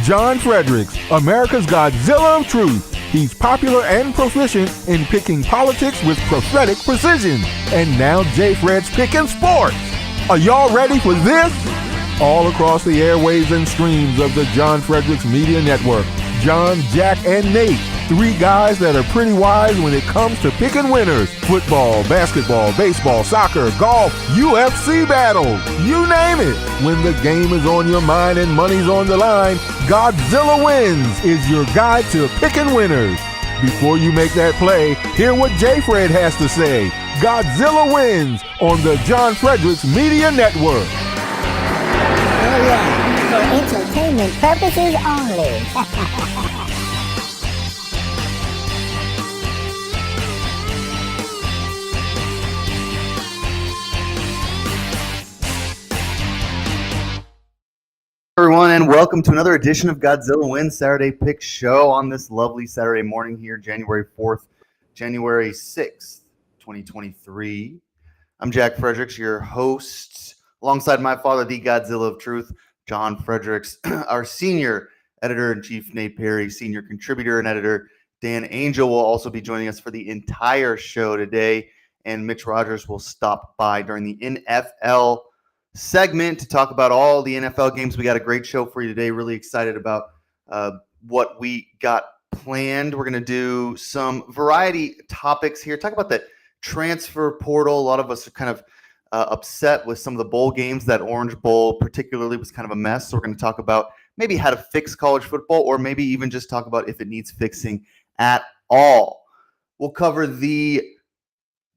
John Fredericks, America's Godzilla of Truth. He's popular and proficient in picking politics with prophetic precision. And now J. Fred's picking sports. Are y'all ready for this? All across the airwaves and streams of the John Fredericks Media Network, John, Jack, and Nate, three guys that are pretty wise when it comes to picking winners. Football, basketball, baseball, soccer, golf, UFC battles, you name it. When the game is on your mind and money's on the line, Godzilla Wins is your guide to picking winners. Before you make that play, hear what J. Fred has to say. Godzilla Wins on the John Fredericks Media Network. Oh yeah, for entertainment purposes only. Everyone, and welcome to another edition of Godzilla Wins Saturday Pick Show on this lovely Saturday morning here, January 4th, January 6th, 2023. I'm Jack Fredericks, your host, alongside my father, the Godzilla of Truth, John Fredericks, our senior editor-in-chief, Nate Perry, senior contributor and editor, Dan Angel, will also be joining us for the entire show today, and Mitch Rogers will stop by during the NFL segment to talk about all the NFL games. We got a great show for you today. Really excited about what we got planned. We're going to do some variety topics here. Talk about the transfer portal. A lot of us are kind of upset with some of the bowl games. That Orange Bowl particularly was kind of a mess. So we're going to talk about maybe how to fix college football, or maybe even just talk about if it needs fixing at all. We'll cover the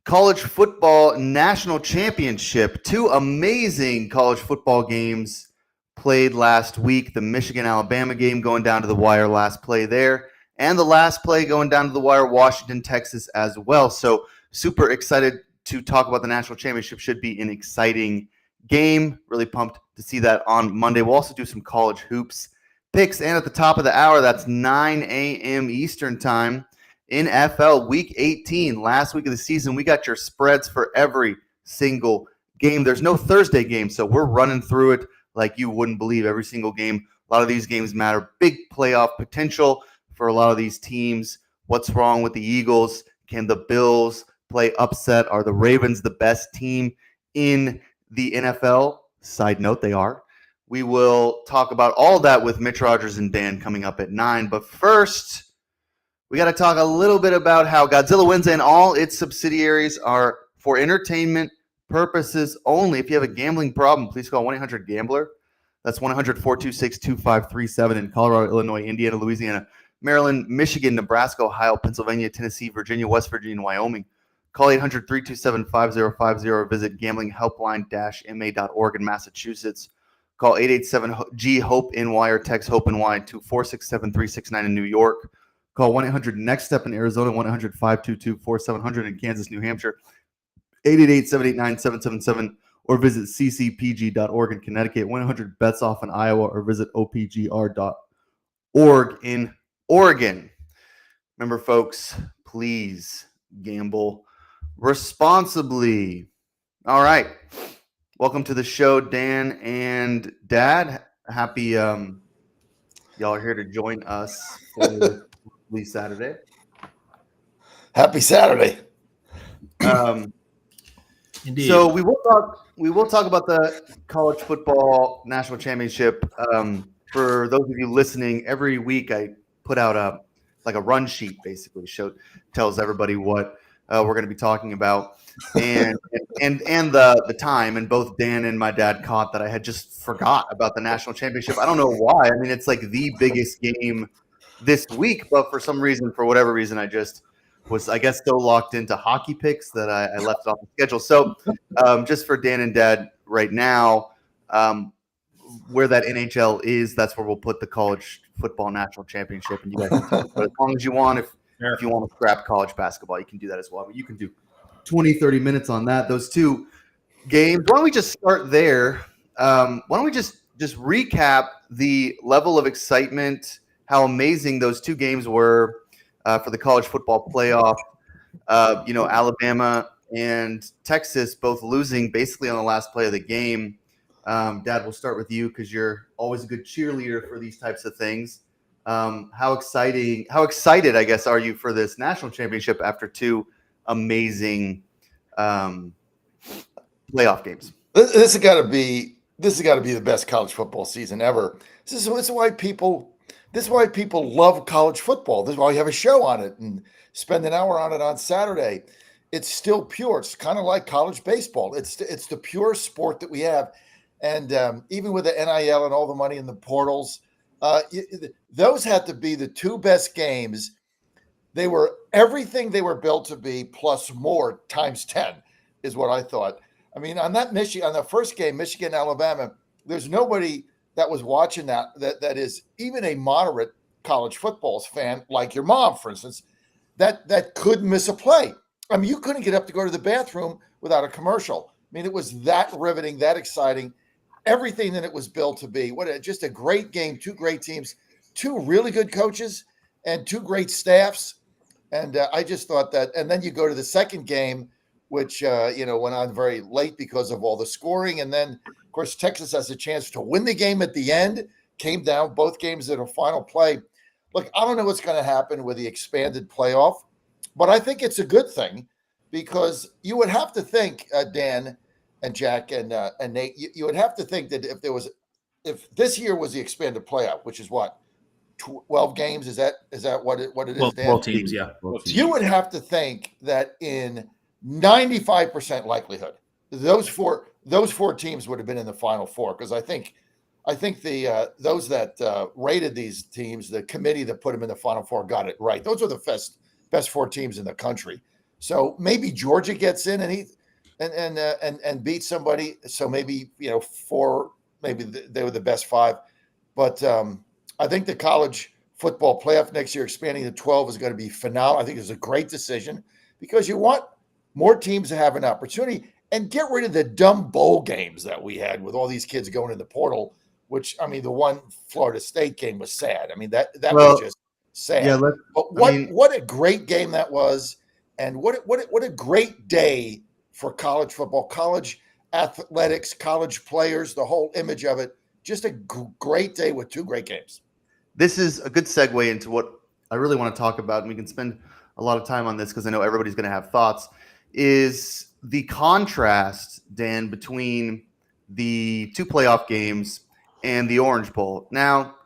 College Football National Championship. Two amazing college football games played last week. The Michigan-Alabama game going down to the wire, last play there, and the last play going down to the wire, Washington-Texas as well. So super excited to talk about the National Championship. Should be an exciting game. Really pumped to see that on Monday. We'll also do some college hoops picks, and at the top of the hour, that's 9 a.m. Eastern time, NFL Week 18, last week of the season. We got your spreads for every single game. There's no Thursday game, so we're running through it like you wouldn't believe. Every single game. A lot of these games matter. Big playoff potential for a lot of these teams. What's wrong with the Eagles? Can the Bills play upset? Are the Ravens the best team in the NFL? Side note, they are. We will talk about all that with Mitch Rogers and Dan coming up at 9. But first, we got to talk a little bit about how Godzilla Wins and all its subsidiaries are for entertainment purposes only. If you have a gambling problem, please call 1-800-GAMBLER. That's 1-800-426-2537 in Colorado, Illinois, Indiana, Louisiana, Maryland, Michigan, Nebraska, Ohio, Pennsylvania, Tennessee, Virginia, West Virginia, and Wyoming. Call 800-327-5050 or visit gamblinghelpline-ma.org in Massachusetts. Call 887-G-HOPE-NY or text HOPE-NY to 467-369 in New York. Call 1-800-NEXT-STEP in Arizona, 1-800-522-4700 in Kansas, New Hampshire, 888-789-777, or visit ccpg.org in Connecticut, 1-800-BETS-OFF in Iowa, or visit opgr.org in Oregon. Remember, folks, please gamble responsibly. All right. Welcome to the show, Dan and Dad. Happy y'all are here to join us for Saturday. Happy Saturday. Indeed. So we will talk about the College Football National Championship. For those of you listening, every week I put out a run sheet, basically tells everybody what we're going to be talking about and the time. And both Dan and my dad caught that I had just forgot about the national championship. I don't know why. I mean, it's like the biggest game this week, but for whatever reason, I just was, I guess, so locked into hockey picks that I left it off the schedule. So just for Dan and Dad right now, where that NHL is, that's where we'll put the College Football National Championship. And you guys can talk about it as long as you want. If you want to scrap college basketball, you can do that as well. But you can do 20, 30 minutes on that. Those two games. Why don't we just start there? Why don't we just recap the level of excitement, how amazing those two games were for the college football playoff. Alabama and Texas both losing basically on the last play of the game. Dad, we'll start with you because you're always a good cheerleader for these types of things. How excited, I guess, are you for this national championship after two amazing playoff games? This has got to be the best college football season ever. This is why people love college football. This is why we have a show on it and spend an hour on it on Saturday. It's still pure. It's kind of like college baseball. It's the pure sport that we have, and even with the NIL and all the money in the portals, those had to be the two best games. They were everything they were built to be, plus more times 10, is what I thought. I mean, on the first game, Michigan, Alabama, there's nobody that was watching that is even a moderate college football fan, like your mom, for instance, that could miss a play. I mean, you couldn't get up to go to the bathroom without a commercial. I mean, it was that riveting, that exciting, everything that it was built to be. Just a great game, two great teams, two really good coaches, and two great staffs. And I just thought that. And then you go to the second game, which went on very late because of all the scoring. And then, of course, Texas has a chance to win the game at the end. Came down both games in a final play. Look, I don't know what's going to happen with the expanded playoff, but I think it's a good thing because you would have to think, Dan and Jack and Nate, you would have to think that if this year was the expanded playoff, which is what, 12 games, is that what it is, Dan? 12 teams, yeah. You would have to think that in 95% likelihood, those four teams would have been in the Final Four, because I think the those that rated these teams, the committee that put them in the Final Four, got it right. Those are the best four teams in the country. So maybe Georgia gets in and beats somebody. So maybe four, maybe they were the best five. But I think the college football playoff next year, expanding to 12, is going to be phenomenal. I think it's a great decision because you want more teams to have an opportunity and get rid of the dumb bowl games that we had with all these kids going in the portal, which, I mean, the one Florida State game was sad. I mean, that was just sad. Yeah, but what a great game that was, and what a great day for college football, college athletics, college players, the whole image of it. Just a great day with two great games. This is a good segue into what I really want to talk about, and we can spend a lot of time on this because I know everybody's going to have thoughts, is the contrast, Dan, between the two playoff games and the Orange Bowl. Now,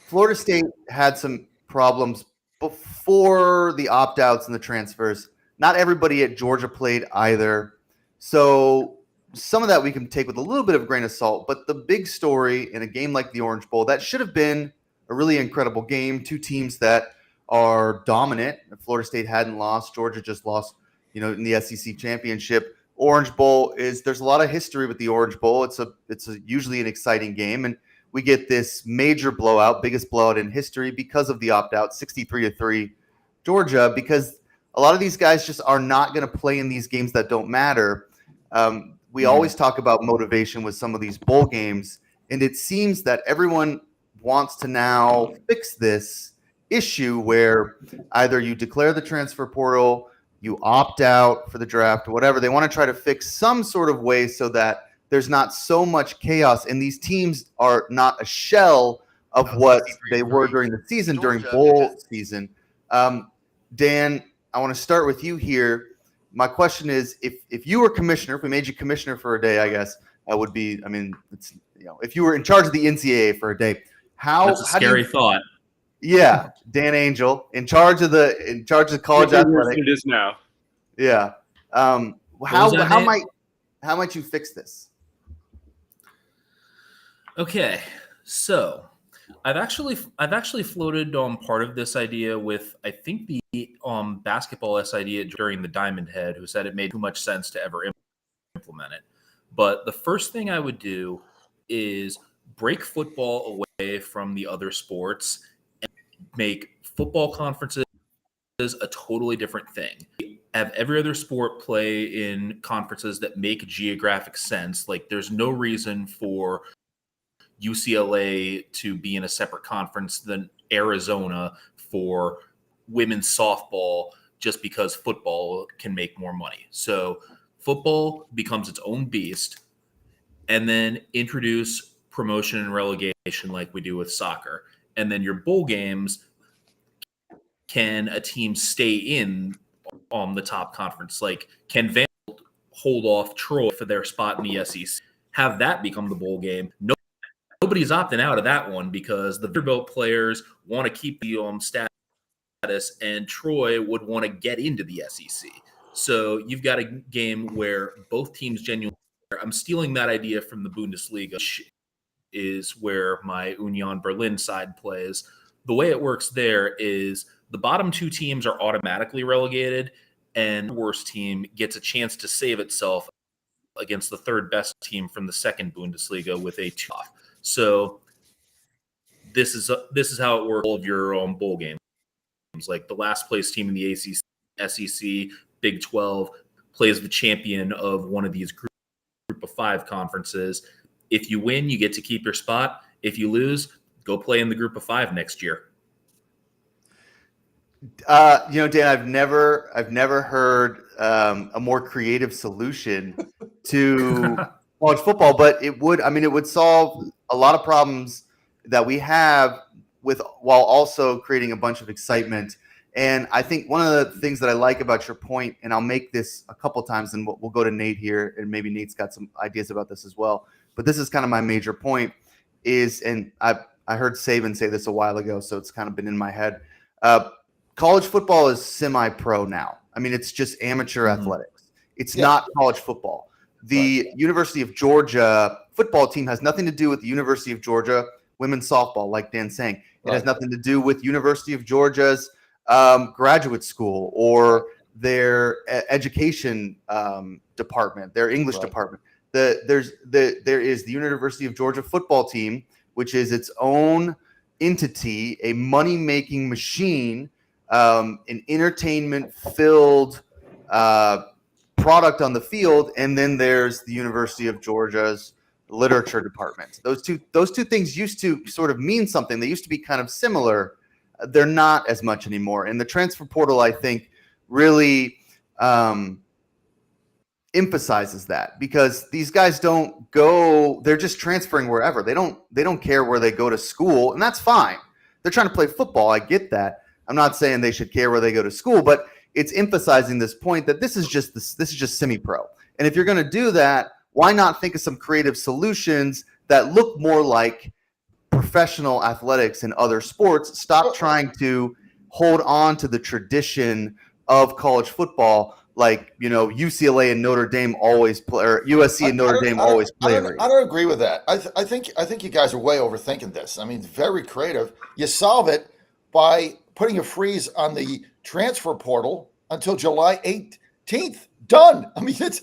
Florida State had some problems before the opt-outs and the transfers. Not everybody at Georgia played either. So some of that we can take with a little bit of a grain of salt. But the big story in a game like the Orange Bowl, that should have been a really incredible game. Two teams that are dominant. If Florida State hadn't lost, Georgia just lost, in the SEC championship. Orange Bowl there's a lot of history with the Orange Bowl. It's usually an exciting game, and we get this major blowout, biggest blowout in history because of the opt-out, 63-3 Georgia, because a lot of these guys just are not going to play in these games that don't matter. We always talk about motivation with some of these bowl games, and it seems that everyone wants to now fix this issue where either you declare the transfer portal, you opt out for the draft, whatever. They want to try to fix some sort of way so that there's not so much chaos, and these teams are not a shell of what they were during the season, during bowl season. Dan, I want to start with you here. My question is, if you were commissioner, if we made you commissioner for a day, I guess that would be. I mean, if you were in charge of the NCAA for a day, that's a scary thought. Yeah, Dan Angel in charge of college athletics. It is now. Yeah. How might you fix this? Okay, so I've actually floated part of this idea with, I think, the basketball-esque idea during the Diamond Head, who said it made too much sense to ever implement it. But the first thing I would do is break football away from the other sports and make football conferences a totally different thing. Have every other sport play in conferences that make geographic sense. Like, there's no reason for UCLA to be in a separate conference than Arizona for women's softball just because football can make more money. So football becomes its own beast. and then introduce promotion and relegation like we do with soccer. And then your bowl games, can a team stay in on the top conference? Like, can Vanderbilt hold off Troy for their spot in the SEC? Have that become the bowl game? Nobody's opting out of that one because the Vanderbilt players want to keep the status, and Troy would want to get into the SEC. So you've got a game where both teams genuinely. I'm stealing that idea from the Bundesliga, which is where my Union Berlin side plays. The way it works there is the bottom two teams are automatically relegated, and the worst team gets a chance to save itself against the third best team from the second Bundesliga with a 2-off. So this is how it works. All of your bowl games, like the last place team in the ACC, SEC, Big 12 plays the champion of one of these group of 5 conferences. If you win, you get to keep your spot. If you lose, go play in the group of 5 next year. Dan, I've never heard a more creative solution to college football, but it would solve a lot of problems that we have while also creating a bunch of excitement. And I think one of the things that I like about your point, and I'll make this a couple times, and we'll go to Nate here, and maybe Nate's got some ideas about this as well. But this is kind of my major point is, and I heard Saban say this a while ago, so it's kind of been in my head. College football is semi-pro now. I mean, it's just amateur athletics. It's not college football. The University of Georgia football team has nothing to do with the University of Georgia women's softball, like Dan's saying. It has nothing to do with University of Georgia's graduate school or their education department, their English department. There is the University of Georgia football team, which is its own entity, a money-making machine, an entertainment-filled product on the field, and then there's the University of Georgia's literature department. Those two things used to sort of mean something. They used to be kind of similar. They're not as much anymore. And the transfer portal, I think, really emphasizes that, because these guys don't go, they're just transferring wherever. They don't care where they go to school, and that's fine. They're trying to play football. I get that. I'm not saying they should care where they go to school, but it's emphasizing this point that this is just semi-pro. And if you're going to do that, why not think of some creative solutions that look more like professional athletics and other sports? Stop trying to hold on to the tradition of college football, like, UCLA and Notre Dame always play, or USC and Notre Dame always play. I don't agree with that. I think you guys are way overthinking this. I mean, very creative. You solve it by putting a freeze on the transfer portal until July 18th. Done. I mean, it's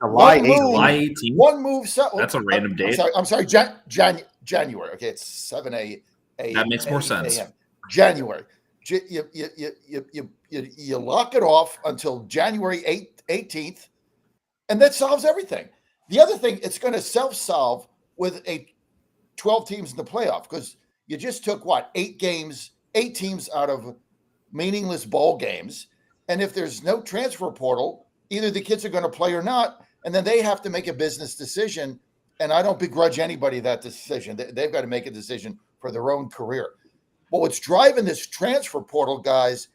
July 18th. One move. That's a random date. I'm sorry. January. Okay, it's 7 a.m. That makes more sense. January. You lock it off until January 18th, and that solves everything. The other thing, it's going to self-solve with 12 teams in the playoff, because you just took 8 teams out of meaningless bowl games. And if there's no transfer portal, either the kids are going to play or not, and then they have to make a business decision. And I don't begrudge anybody that decision. They've got to make a decision for their own career. But what's driving this transfer portal, guys,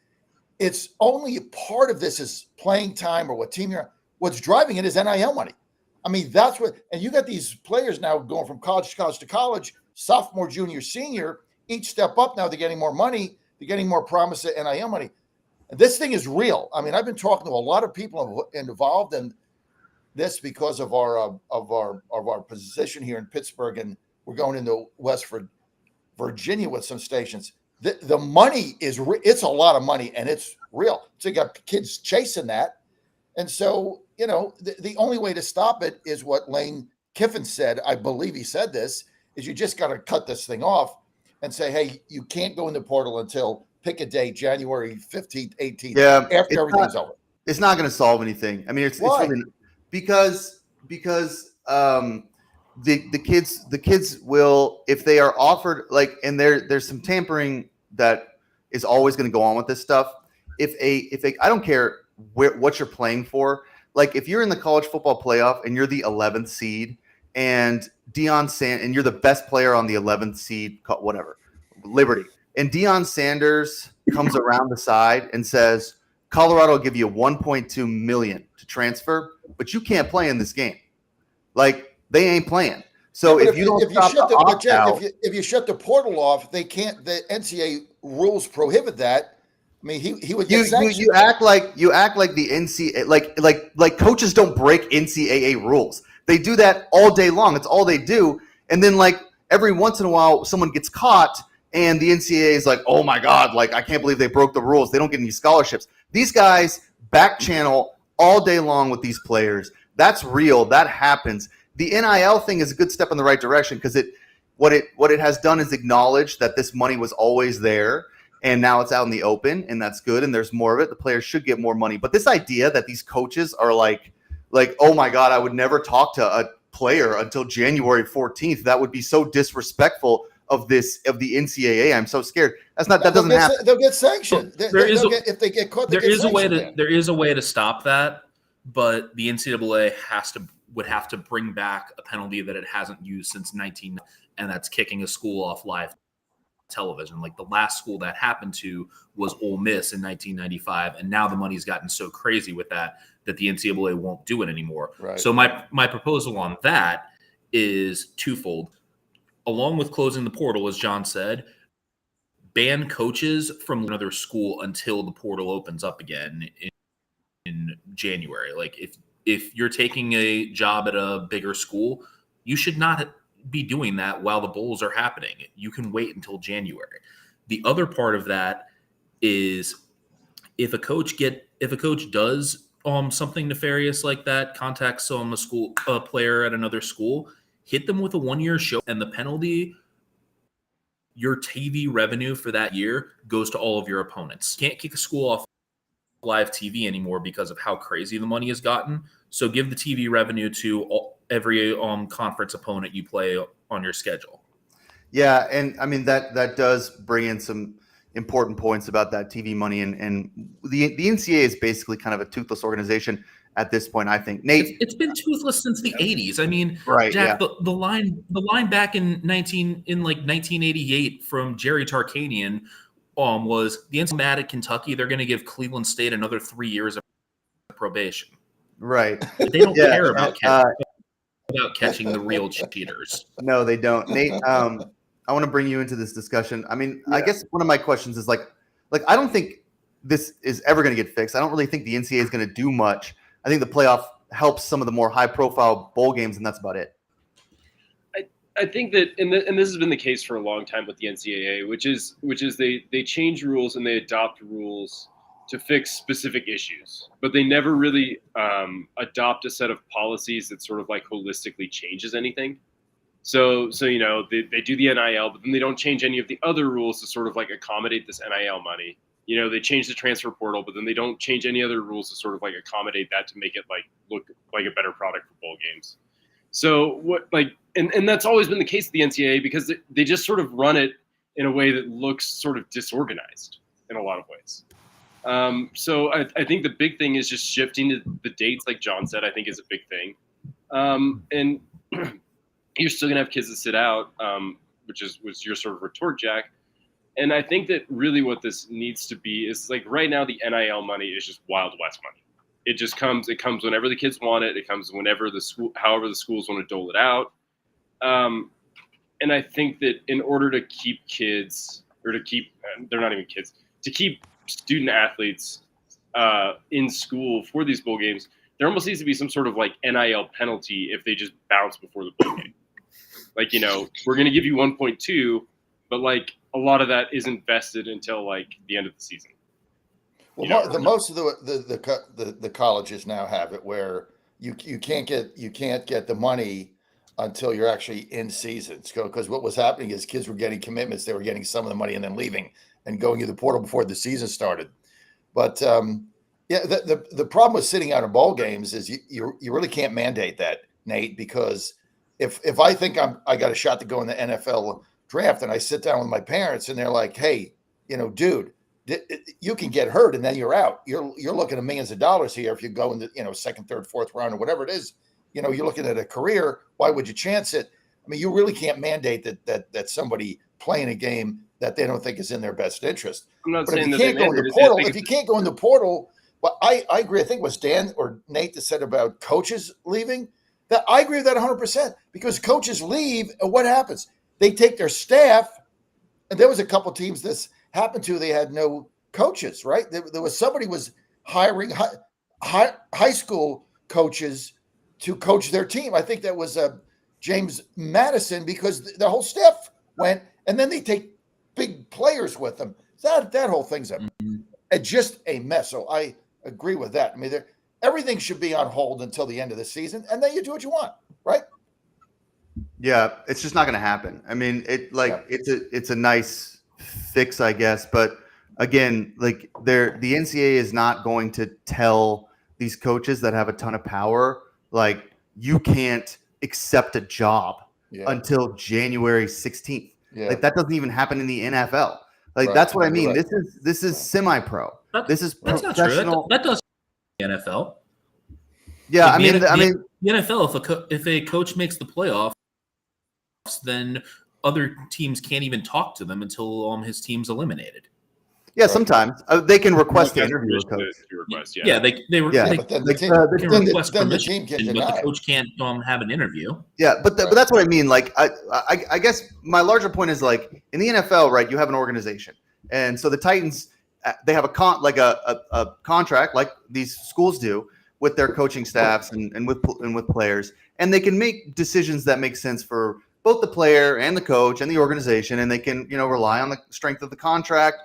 it's only a part of this is playing time or what team you're. What's driving it is NIL money. I mean, that's what, and you got these players now going from college to college to college, sophomore, junior, senior, each step up now, they're getting more money, they're getting more promise of NIL money. And this thing is real. I mean, I've been talking to a lot of people involved in this because of our position here in Pittsburgh, and we're going into West Virginia with some stations. The money it's a lot of money, and it's real. So you got kids chasing that. And so, the only way to stop it is what Lane Kiffin said. I believe he said this, is you just got to cut this thing off and say, hey, you can't go in the portal until pick a day, January 15th, 18th, after everything's over. It's not going to solve anything. I mean, it's really, because the kids will, if they are offered, and there's some tampering that is always going to go on with this stuff. If I don't care what you're playing for, like if you're in the college football playoff and you're the 11th seed and and you're the best player on the 11th seed, whatever, Liberty. And Deion Sanders comes around the side and says, Colorado will give you $1.2 million to transfer, but you can't play in this game. Like, they ain't playing. So Yeah, if you don't stop the opt-out, if you shut the portal off, they can't. The NCAA rules prohibit that. I mean, he would get sanctioned. you act like the NCAA like coaches don't break NCAA rules. They do that all day long. It's all they do. And then like every once in a while, someone gets caught, and the NCAA is like, "Oh my God! Like I can't believe they broke the rules. They don't get any scholarships." These guys back channel all day long with these players. That's real. That happens. The NIL thing is a good step in the right direction because what it has done is acknowledge that this money was always there. And now it's out in the open, and that's good, and there's more of it. The players should get more money. But this idea that these coaches are like, oh my God, I would never talk to a player until January 14th. That would be so disrespectful of the NCAA. I'm so scared. That doesn't happen. They'll get sanctioned. If they get caught, there is a way to stop that, but the NCAA would have to bring back a penalty that it hasn't used since 19, and that's kicking a school off live television. Like the last school that happened to was Ole Miss in 1995, and now the money's gotten so crazy with that the NCAA won't do it anymore. Right. So my proposal on that is twofold. Along with closing the portal, as John said, ban coaches from another school until the portal opens up again in January. Like if you're taking a job at a bigger school, you should not be doing that while the bowls are happening. You can wait until January. The other part of that is if a coach does something nefarious like that, contacts a player at another school, hit them with a 1-year show, and the penalty, your TV revenue for that year goes to all of your opponents. Can't kick a school off live TV anymore because of how crazy the money has gotten. So give the TV revenue to every conference opponent you play on your schedule. Yeah, and I mean that does bring in some important points about that TV money, and the NCAA is basically kind of a toothless organization at this point. I think, Nate, it's been toothless since the 80s. I mean, right? Jack, Yeah. the line back in 1988 from Jerry Tarkanian was the NCAA mad at Kentucky. They're going to give Cleveland State another 3 years of probation. Right. They don't care about catching the real cheaters. No, they don't. Nate, I want to bring you into this discussion. I mean, I guess one of my questions is like I don't think this is ever going to get fixed. I don't really think the NCAA is going to do much. I think the playoff helps some of the more high-profile bowl games, and that's about it. I think that, and this has been the case for a long time with the NCAA, which is they change rules and they adopt rules to fix specific issues, but they never really adopt a set of policies that sort of like holistically changes anything. So you know, they do the NIL, but then they don't change any of the other rules to sort of like accommodate this NIL money. You know, they change the transfer portal, but then they don't change any other rules to sort of like accommodate that to make it like look like a better product for bowl games. So what and that's always been the case with the NCAA because they just sort of run it in a way that looks sort of disorganized in a lot of ways. So I think the big thing is just shifting to the dates, like John said, I think is a big thing. And you're still gonna have kids that sit out, which was your sort of retort, Jack. And I think that really what this needs to be is like right now the NIL money is just Wild West money. It just comes. It comes whenever the kids want it. It comes whenever however the schools want to dole it out. And I think that in order to keep kids, or to keep, they're not even kids, to keep student athletes in school for these bowl games, there almost needs to be some sort of like NIL penalty if they just bounce before the bowl game. Like, you know, we're going to give you 1.2, but like a lot of that isn't vested until like the end of the season. Well, most of the colleges now have it where you can't get the money until you're actually in seasons. Because what was happening is kids were getting commitments, they were getting some of the money and then leaving and going to the portal before the season started. But the problem with sitting out of bowl games is you really can't mandate that, Nate, because if I think I got a shot to go in the NFL draft and I sit down with my parents and they're like, hey, you know, dude, you can get hurt and then you're out. You're looking at millions of dollars here if you go in the second, third, fourth round or whatever it is. you're looking at a career. Why would you chance it? I mean, you really can't mandate that somebody playing a game that they don't think is in their best interest. I'm not But if saying you that can't they go in the mandated it. portal, I if think you can't go in the portal, but I agree. I think it was Dan or Nate that said about coaches leaving. That I agree with that 100% because coaches leave, and what happens? They take their staff, and there was a couple teams this happened to. They had no coaches, right? There was somebody was hiring high school coaches to coach their team. I think that was James Madison because the whole staff went, and then they take big players with them. That whole thing's just a mess. So I agree with that. I mean, everything should be on hold until the end of the season, and then you do what you want, right? Yeah, it's just not going to happen. I mean, it's a nice fix, I guess, but again, like the NCAA is not going to tell these coaches that have a ton of power, like you can't accept a job until January 16th. Yeah. Like that doesn't even happen in the NFL. Like Right. that's what I mean. Right. This is semi-pro. This is That's not professional. true. That does the NFL. Yeah, Like, I mean, the NFL. If a coach makes the playoffs, then other teams can't even talk to them until his team's eliminated. yeah. Sometimes they can request to interview a coach. Request, Yeah, they but then the can team, request then the permission, team can but deny the it. coach can't have an interview. Yeah, but that's what I mean. Like, I guess my larger point is like in the NFL, right? You have an organization, and so the Titans they have a contract like these schools do with their coaching staffs and with players, and they can make decisions that make sense for both the player and the coach and the organization, and they can rely on the strength of the contract.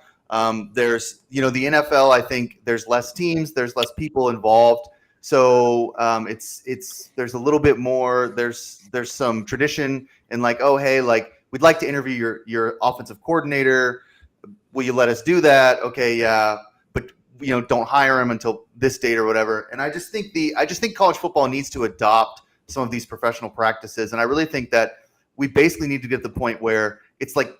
There's the NFL. I think there's less teams, there's less people involved. So it's there's a little bit more. There's some tradition and like, oh hey, like we'd like to interview your offensive coordinator. Will you let us do that? Okay, yeah, but don't hire him until this date or whatever. And I just think college football needs to adopt some of these professional practices. And I really think that we basically need to get to the point where it's like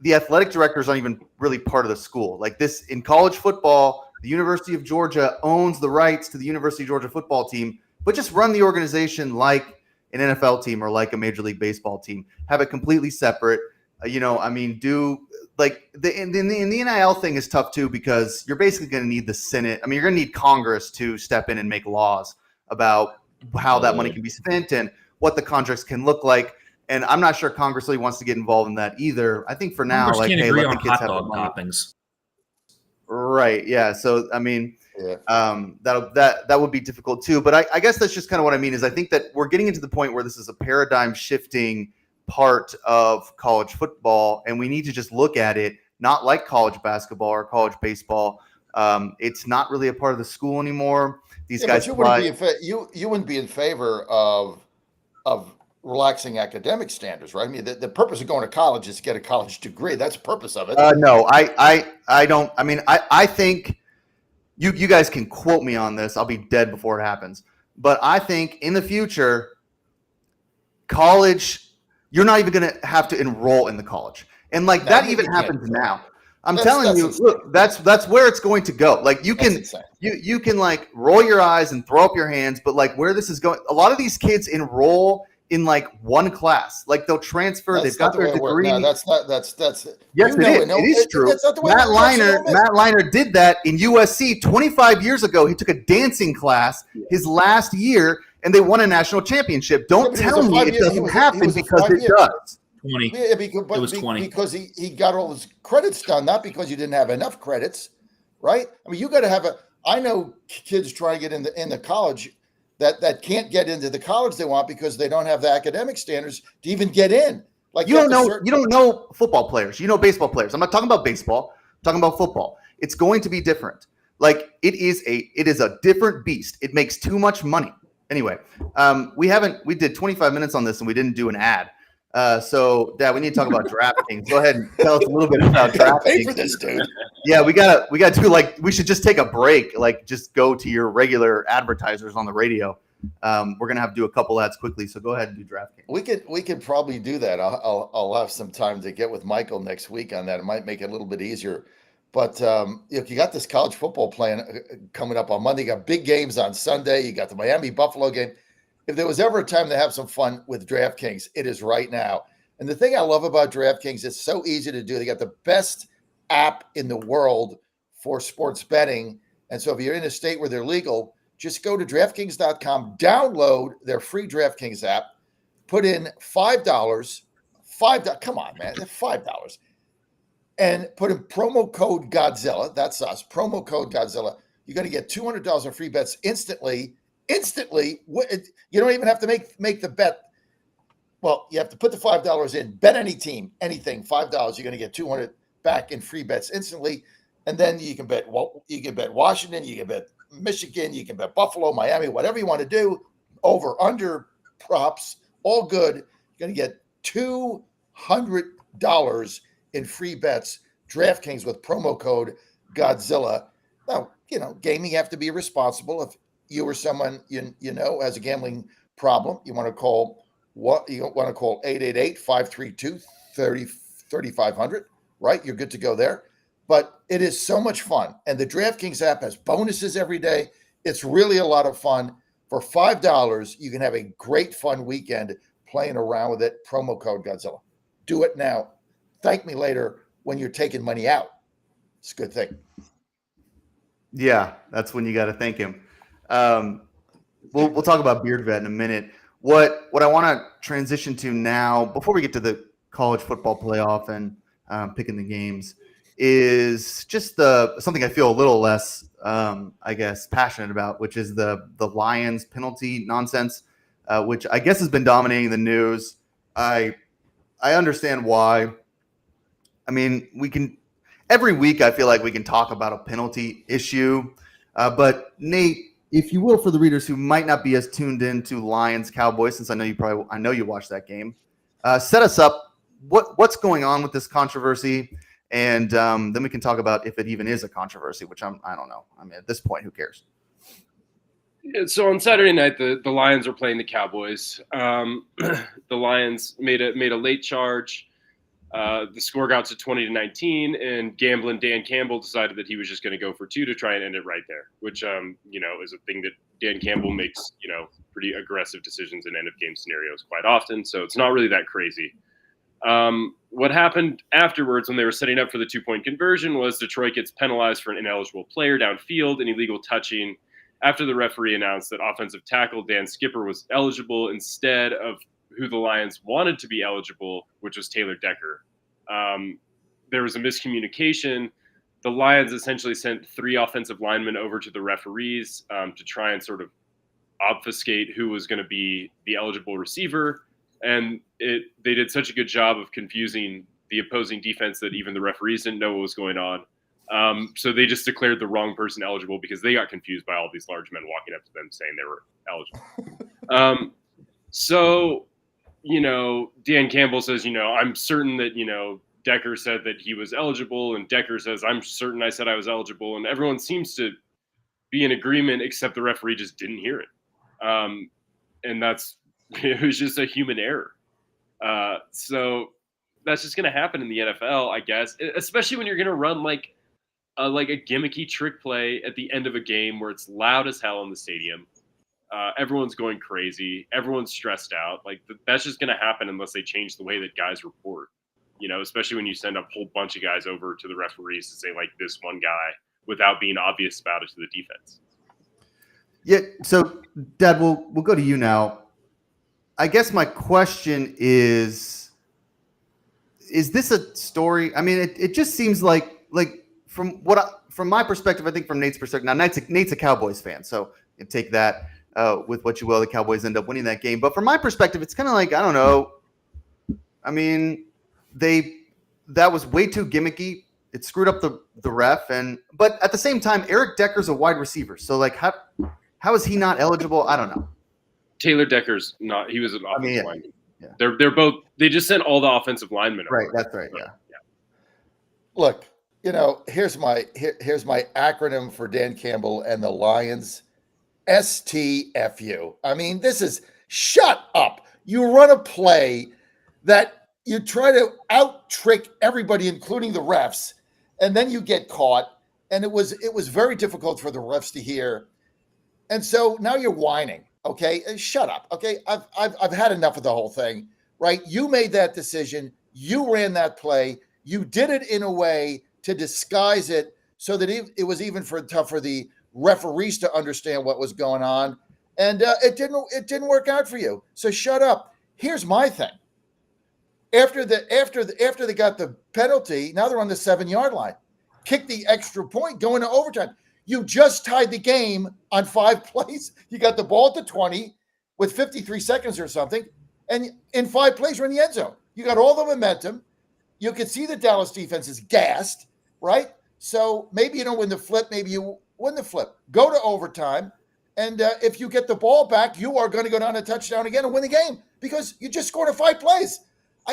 the athletic directors aren't even really part of the school. Like this in college football, the University of Georgia owns the rights to the University of Georgia football team, but just run the organization like an NFL team or like a Major League Baseball team. Have it completely separate. Do like in the NIL thing is tough too because you're basically going to need the Senate. I mean, you're going to need Congress to step in and make laws about how that money can be spent and what the contracts can look like. And I'm not sure Congress really wants to get involved in that either. I think for now, Congress like, can't hey, agree let on the kids hot have the dog money. toppings. Right. Yeah. So, I mean, that would be difficult too. But I guess that's just kind of what I mean is I think that we're getting into the point where this is a paradigm shifting part of college football, and we need to just look at it not like college basketball or college baseball. It's not really a part of the school anymore. These guys, but you wouldn't be in favor of relaxing academic standards, right? I mean, the purpose of going to college is to get a college degree. That's the purpose of it. No, I don't. I mean, I think you guys can quote me on this. I'll be dead before it happens. But I think in the future, college, you're not even going to have to enroll in the college. And like that even happens now. I'm telling you, look, that's where it's going to go. Like you can like roll your eyes and throw up your hands, but like where this is going, a lot of these kids enroll in like one class. Like they'll transfer, they've got their degree. No, that's yes, it is true. Matt Leinart did that in USC 25 years ago. He took a dancing class his last year and they won a national championship. Don't tell me it doesn't happen because it does. 20. Yeah, it was 20 because he got all his credits done, not because you didn't have enough credits, right? I mean, you got to have I know kids try to get into college that can't get into the college they want because they don't have the academic standards to even get in. Like you don't know football players. You know baseball players. I'm not talking about baseball. I'm talking about football. It's going to be different. Like it is a different beast. It makes too much money. Anyway, we did 25 minutes on this and we didn't do an ad. So Dad, we need to talk about DraftKings. Go ahead and tell us a little bit about DraftKings. Pay for this, dude. Yeah, we gotta do like we should just take a break. Like just go to your regular advertisers on the radio. We're gonna have to do a couple ads quickly. So go ahead and do DraftKings. We could probably do that. I'll have some time to get with Michael next week on that. It might make it a little bit easier. But if you got this college football playing coming up on Monday, you got big games on Sunday. You got the Miami Buffalo game. if there was ever a time to have some fun with DraftKings, it is right now. And the thing I love about DraftKings, it's so easy to do. They got the best app in the world for sports betting. And so if you're in a state where they're legal, just go to DraftKings.com, download their free DraftKings app, put in $5, come on, man, $5, and put in promo code Godzilla. That's us, promo code Godzilla. You're going to get $200 in free bets instantly. Instantly, you don't even have to make the bet. Well, you have to put the $5 in, bet any team, anything, $5. You're going to get 200 back in free bets instantly. And then you can bet Washington, you can bet Michigan, you can bet Buffalo, Miami, whatever you want to do, over, under, props, all good. You're going to get $200 in free bets. DraftKings with promo code Godzilla. Now, gaming, you have to be responsible. If you or someone you know has a gambling problem, you want to call 888-532-3500, right? You're good to go there. But it is so much fun. And the DraftKings app has bonuses every day. It's really a lot of fun. For $5, you can have a great fun weekend playing around with it. Promo code Godzilla. Do it now. Thank me later when you're taking money out. It's a good thing. Yeah, that's when you got to thank him. We'll talk about Beard Vet in a minute. What I want to transition to now, before we get to the college football playoff and picking the games, is just something I feel a little less, I guess, passionate about, which is the Lions penalty nonsense, which I guess has been dominating the news. I understand why. I mean, every week I feel like we can talk about a penalty issue, but Nate, if you will, for the readers who might not be as tuned in to Lions Cowboys, since I know you watched that game, set us up. What's going on with this controversy? And then we can talk about if it even is a controversy, which I don't know. I mean, at this point, who cares? So on Saturday night, the Lions were playing the Cowboys. The Lions made a late charge. The score got to 20-19, and gambling Dan Campbell decided that he was just going to go for 2 to try and end it right there, which is a thing that Dan Campbell makes pretty aggressive decisions in end of game scenarios quite often. So it's not really that crazy. What happened afterwards when they were setting up for the 2-point conversion was Detroit gets penalized for an ineligible player downfield and illegal touching after the referee announced that offensive tackle Dan Skipper was eligible instead of who the Lions wanted to be eligible, which was Taylor Decker. There was a miscommunication. The Lions essentially sent 3 offensive linemen over to the referees to try and sort of obfuscate who was going to be the eligible receiver. And they did such a good job of confusing the opposing defense that even the referees didn't know what was going on. So they just declared the wrong person eligible because they got confused by all these large men walking up to them saying they were eligible. So, Dan Campbell says, I'm certain that, Decker said that he was eligible, and Decker says, I'm certain I said I was eligible. And everyone seems to be in agreement, except the referee just didn't hear it. And it was just a human error. So that's just going to happen in the NFL, I guess, especially when you're going to run like a gimmicky trick play at the end of a game where it's loud as hell in the stadium. Everyone's going crazy. Everyone's stressed out. That's just going to happen unless they change the way that guys report, especially when you send a whole bunch of guys over to the referees to say this one guy without being obvious about it to the defense. Yeah. So Dad, we'll go to you now. I guess my question is this a story? I mean, it just seems like from my perspective, I think from Nate's perspective, now Nate's a Cowboys fan, so you take that with what you will. The Cowboys end up winning that game. But from my perspective, it's kind of like, I don't know. I mean, that was way too gimmicky. It screwed up the ref. But at the same time, Eric Decker's a wide receiver. So how is he not eligible? I don't know. Taylor Decker's not. He was an offensive lineman. Yeah. They're both. They just sent all the offensive linemen over. Right. That's right. Yeah. Look, here's my acronym for Dan Campbell and the Lions. STFU. I mean, this is shut up. You run a play that you try to out trick everybody, including the refs, and then you get caught. And it was very difficult for the refs to hear. And so now you're whining. Okay, shut up. Okay, I've had enough of the whole thing. Right? You made that decision. You ran that play. You did it in a way to disguise it so that it was even tough for the referees to understand what was going on, and it didn't work out for you. So shut up. Here's my thing. After they got the penalty, now they're on the 7-yard line. Kick the extra point, go into overtime. You just tied the game on 5 plays. You got the ball at the 20 with 53 seconds or something, and in 5 plays you're in the end zone. You got all the momentum. You can see the Dallas defense is gassed, right? So maybe you don't win the flip. Maybe you win the flip. Go to overtime, and if you get the ball back, you are going to go down a touchdown again and win the game because you just scored in 5 plays.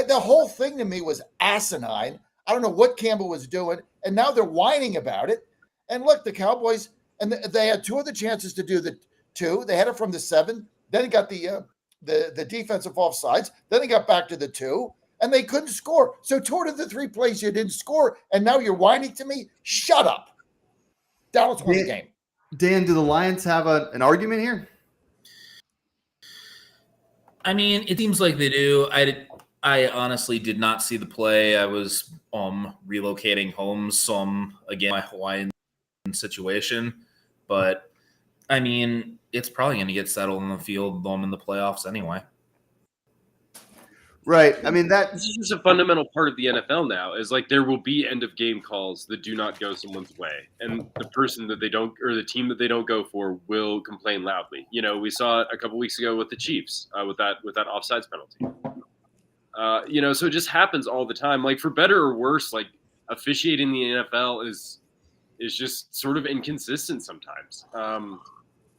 The whole thing to me was asinine. I don't know what Campbell was doing, and now they're whining about it. And look, the Cowboys, and they had 2 of the chances to do the 2. They had it from the 7. Then he got the defensive offsides. Then they got back to the 2, and they couldn't score. So 2 out of the 3 plays you didn't score, and now you're whining to me? Shut up. Dallas won the game. Dan, do the Lions have an argument here? I mean, it seems like they do. I honestly did not see the play. I was relocating home, again, my Hawaiian situation. But I mean, it's probably going to get settled in the field in the playoffs anyway. Right. I mean, this is just a fundamental part of the NFL now. Is like there will be end of game calls that do not go someone's way, and the person that they don't, or the team that they don't go for, will complain loudly. You know, we saw it a couple weeks ago with the Chiefs with that offsides penalty. So it just happens all the time. Like for better or worse, like officiating the NFL is just sort of inconsistent sometimes.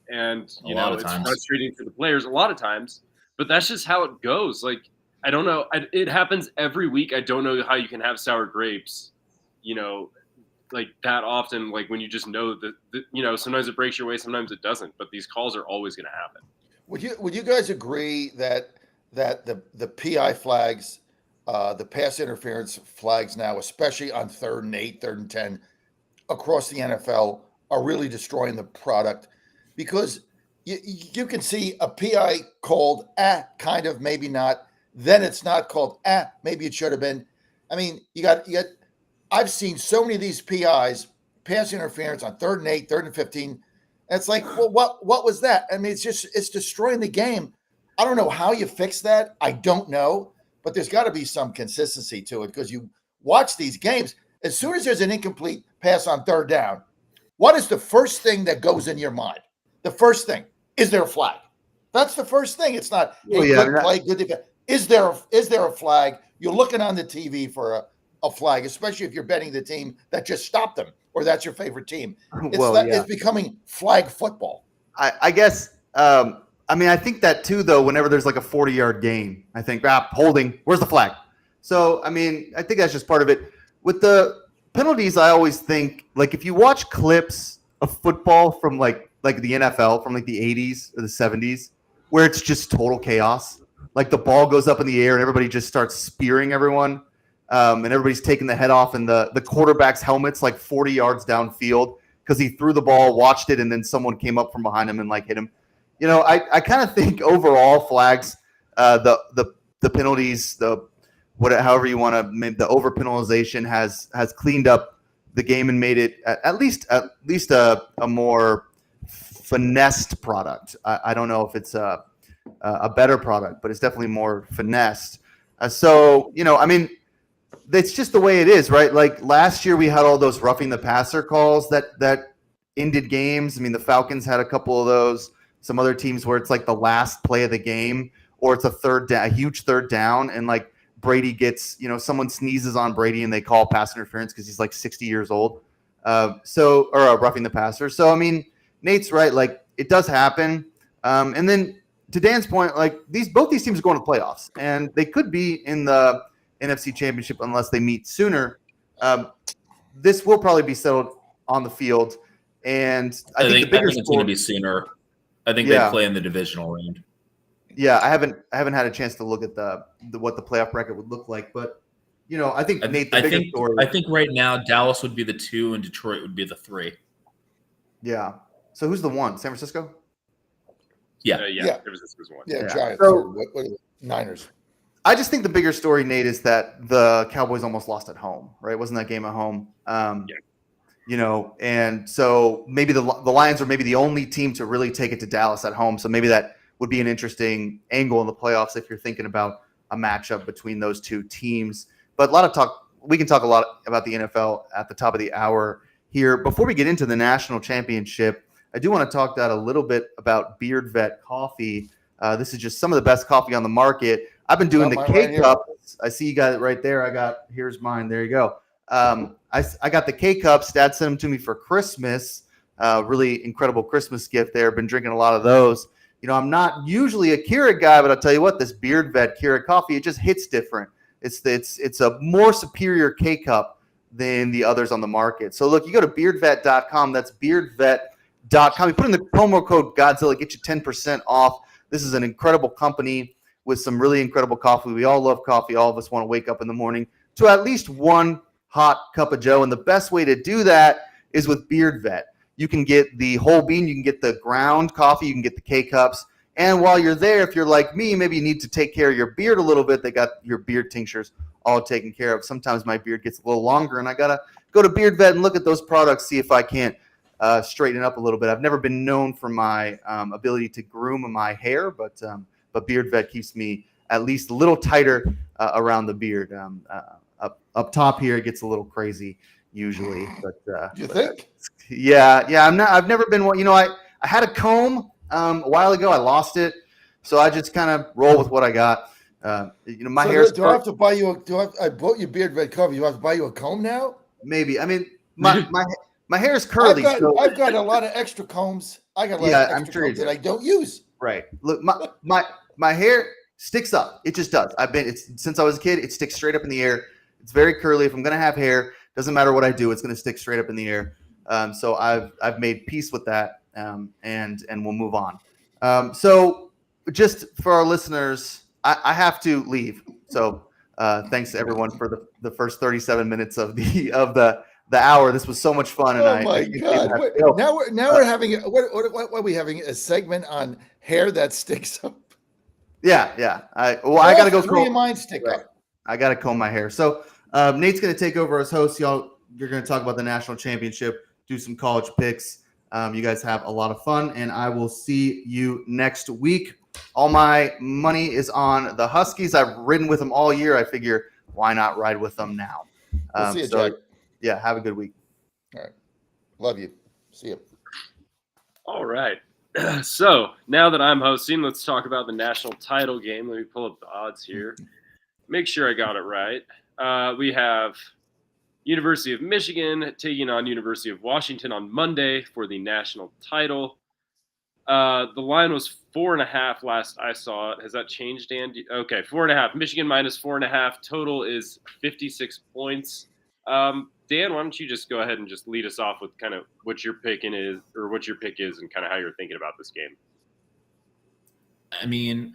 And it's frustrating for the players a lot of times, but that's just how it goes. Like, I don't know. It happens every week. I don't know how you can have sour grapes, like that often, like when you just know that, sometimes it breaks your way, sometimes it doesn't, but these calls are always going to happen. Would you guys agree that the PI flags, the pass interference flags now, especially on 3rd and 8, 3rd and 10 across the NFL, are really destroying the product? Because you can see a PI called kind of, maybe not, then it's not called maybe it should have been. I mean, you got I've seen so many of these PIs, pass interference on 3rd and 8, 3rd and 15. And it's like, well, what was that? I mean, it's destroying the game. I don't know how you fix that. I don't know, but there's got to be some consistency to it, because you watch these games. As soon as there's an incomplete pass on 3rd down, what is the first thing that goes in your mind? The first thing, is there a flag? That's the first thing. It's not, hey, good play, good defense. Is there a flag? You're looking on the TV for a flag, especially if you're betting the team that just stopped them, or that's your favorite team. It's becoming flag football. I guess. I mean, I think that too, though. Whenever there's like a 40-yard gain, I think holding. Where's the flag? So I mean, I think that's just part of it. With the penalties, I always think, like, if you watch clips of football from like the NFL from like the 80s or the 70s, where it's just total chaos. Like the ball goes up in the air and everybody just starts spearing everyone, and everybody's taking the head off, and the quarterback's helmet's like 40 yards downfield because he threw the ball, watched it, and then someone came up from behind him and like hit him. I kind of think overall flags, the penalties, however you want to, the over penalization has cleaned up the game and made it at least a more finessed product. I don't know if it's a better product, but it's definitely more finessed. I mean, it's just the way it is, right? Like last year we had all those roughing the passer calls that ended games. I mean, the Falcons had a couple of those. Some other teams where it's like the last play of the game, or it's a huge 3rd down, and like Brady gets, someone sneezes on Brady and they call pass interference because he's like 60 years old. Or roughing the passer. So I mean, Nate's right. Like it does happen. And then to Dan's point, like both these teams are going to playoffs, and they could be in the NFC Championship unless they meet sooner. This will probably be settled on the field, and I think it's going to be sooner. I think they play in the divisional round. Yeah, I haven't had a chance to look at what the playoff bracket would look like, but I think story. I think right now Dallas would be the 2 and Detroit would be the 3. Yeah. So who's the 1? San Francisco? Yeah. Yeah. San Francisco's won. Yeah, Yeah. Giants So- or what are they? Niners. I just think the bigger story, Nate, is that the Cowboys almost lost at home, right? Wasn't that game at home? And so maybe the Lions are maybe the only team to really take it to Dallas at home. So maybe that would be an interesting angle in the playoffs if you're thinking about a matchup between those two teams. But a lot of talk. We can talk a lot about the NFL at the top of the hour here. Before we get into the national championship, I do want to talk a little bit about Beard Vet Coffee. This is just some of the best coffee on the market. I've been doing the Got mine K right here. cups. I see you got it right there. Here's mine. There you go. I got the K cups. Dad sent them to me for Christmas. Really incredible Christmas gift there. Been drinking a lot of those. I'm not usually a Keurig guy, but I'll tell you what, this Beard Vet Keurig coffee, it just hits different. It's a more superior K cup than the others on the market. So look, you go to beardvet.com. That's beardvet.com. You put in the promo code Godzilla, get you 10% off. This is an incredible company with some really incredible coffee. We all love coffee. All of us want to wake up in the morning to at least one hot cup of joe. And the best way to do that is with Beard Vet. You can get the whole bean. You can get the ground coffee. You can get the K-Cups. And while you're there, if you're like me, maybe you need to take care of your beard a little bit. They got your beard tinctures all taken care of. Sometimes my beard gets a little longer, and I got to go to Beard Vet and look at those products, see if I can't straighten it up a little bit. I've never been known for my ability to groom my hair, but Beard Vet keeps me at least a little tighter around the beard. Up top here, it gets a little crazy usually. But You think? Yeah. I've never been one. I had a comb a while ago. I lost it, so I just kind of roll with what I got. My So hair's do I have to buy you? I bought you Beard Vet coffee. You have to buy you a comb now? maybe. I mean, my hair is curly. I've got a lot of extra combs. I got a lot of I'm extra sure you combs do. that I don't use. Right. Look, my hair sticks up. It just does. Since I was a kid, it sticks straight up in the air. It's very curly. If I'm gonna have hair, doesn't matter what I do, it's gonna stick straight up in the air. So I've made peace with that, and we'll move on. So just for our listeners, I have to leave. So thanks to everyone for the first 37 minutes of the hour. This was so much fun. And Oh my God! Now we're having what are we having, a segment on hair that sticks up? Yeah. I got to go. Three of mine stick up. I got to comb my hair. So Nate's going to take over as host. You're going to talk about the national championship, do some college picks. You guys have a lot of fun, and I will see you next week. All my money is on the Huskies. I've ridden with them all year. I figure, why not ride with them now? We'll see you, Jack. Yeah, have a good week. All right. Love you. See you. All right. So now that I'm hosting, let's talk about the national title game. Let me pull up the odds here. Make sure I got it right. We have University of Michigan taking on University of Washington on Monday for the national title. The line was 4.5 last I saw it. Has that changed, Dan? Okay, 4.5. Michigan minus 4.5. Total is 56 points. Dan, why don't you just go ahead and just lead us off with kind of what your pick is, and kind of how you're thinking about this game. I mean,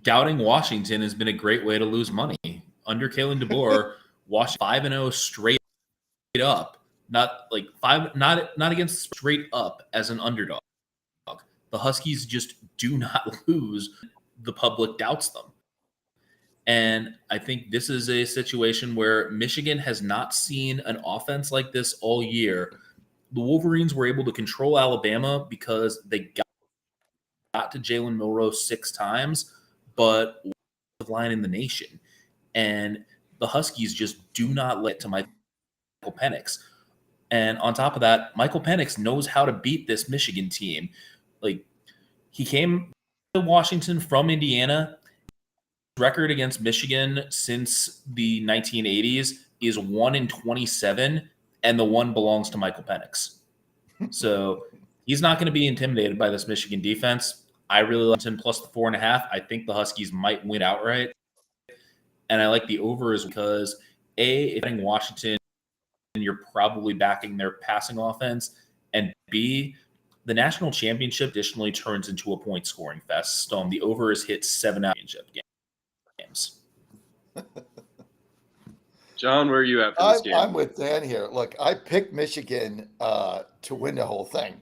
doubting Washington has been a great way to lose money. Under Kalen DeBoer, Washington 5-0 straight up, not against straight up as an underdog. The Huskies just do not lose. The public doubts them. And I think this is a situation where Michigan has not seen an offense like this all year. The Wolverines were able to control Alabama because they got to Jalen Milroe 6 times, but the line in the nation. And the Huskies just do not let to Michael Penix. And on top of that, Michael Penix knows how to beat this Michigan team. Like, he came to Washington from Indiana. Record against Michigan since the 1980s is 1-27, and the one belongs to Michael Penix. So he's not going to be intimidated by this Michigan defense. I really like him plus the 4.5. I think the Huskies might win outright. And I like the over is because A, if you're in Washington, you're probably backing their passing offense, and B, the national championship additionally turns into a point scoring fest. The over is hit 7 championship games. John, where are you at for this game? I'm with Dan here. Look, I picked Michigan to win the whole thing.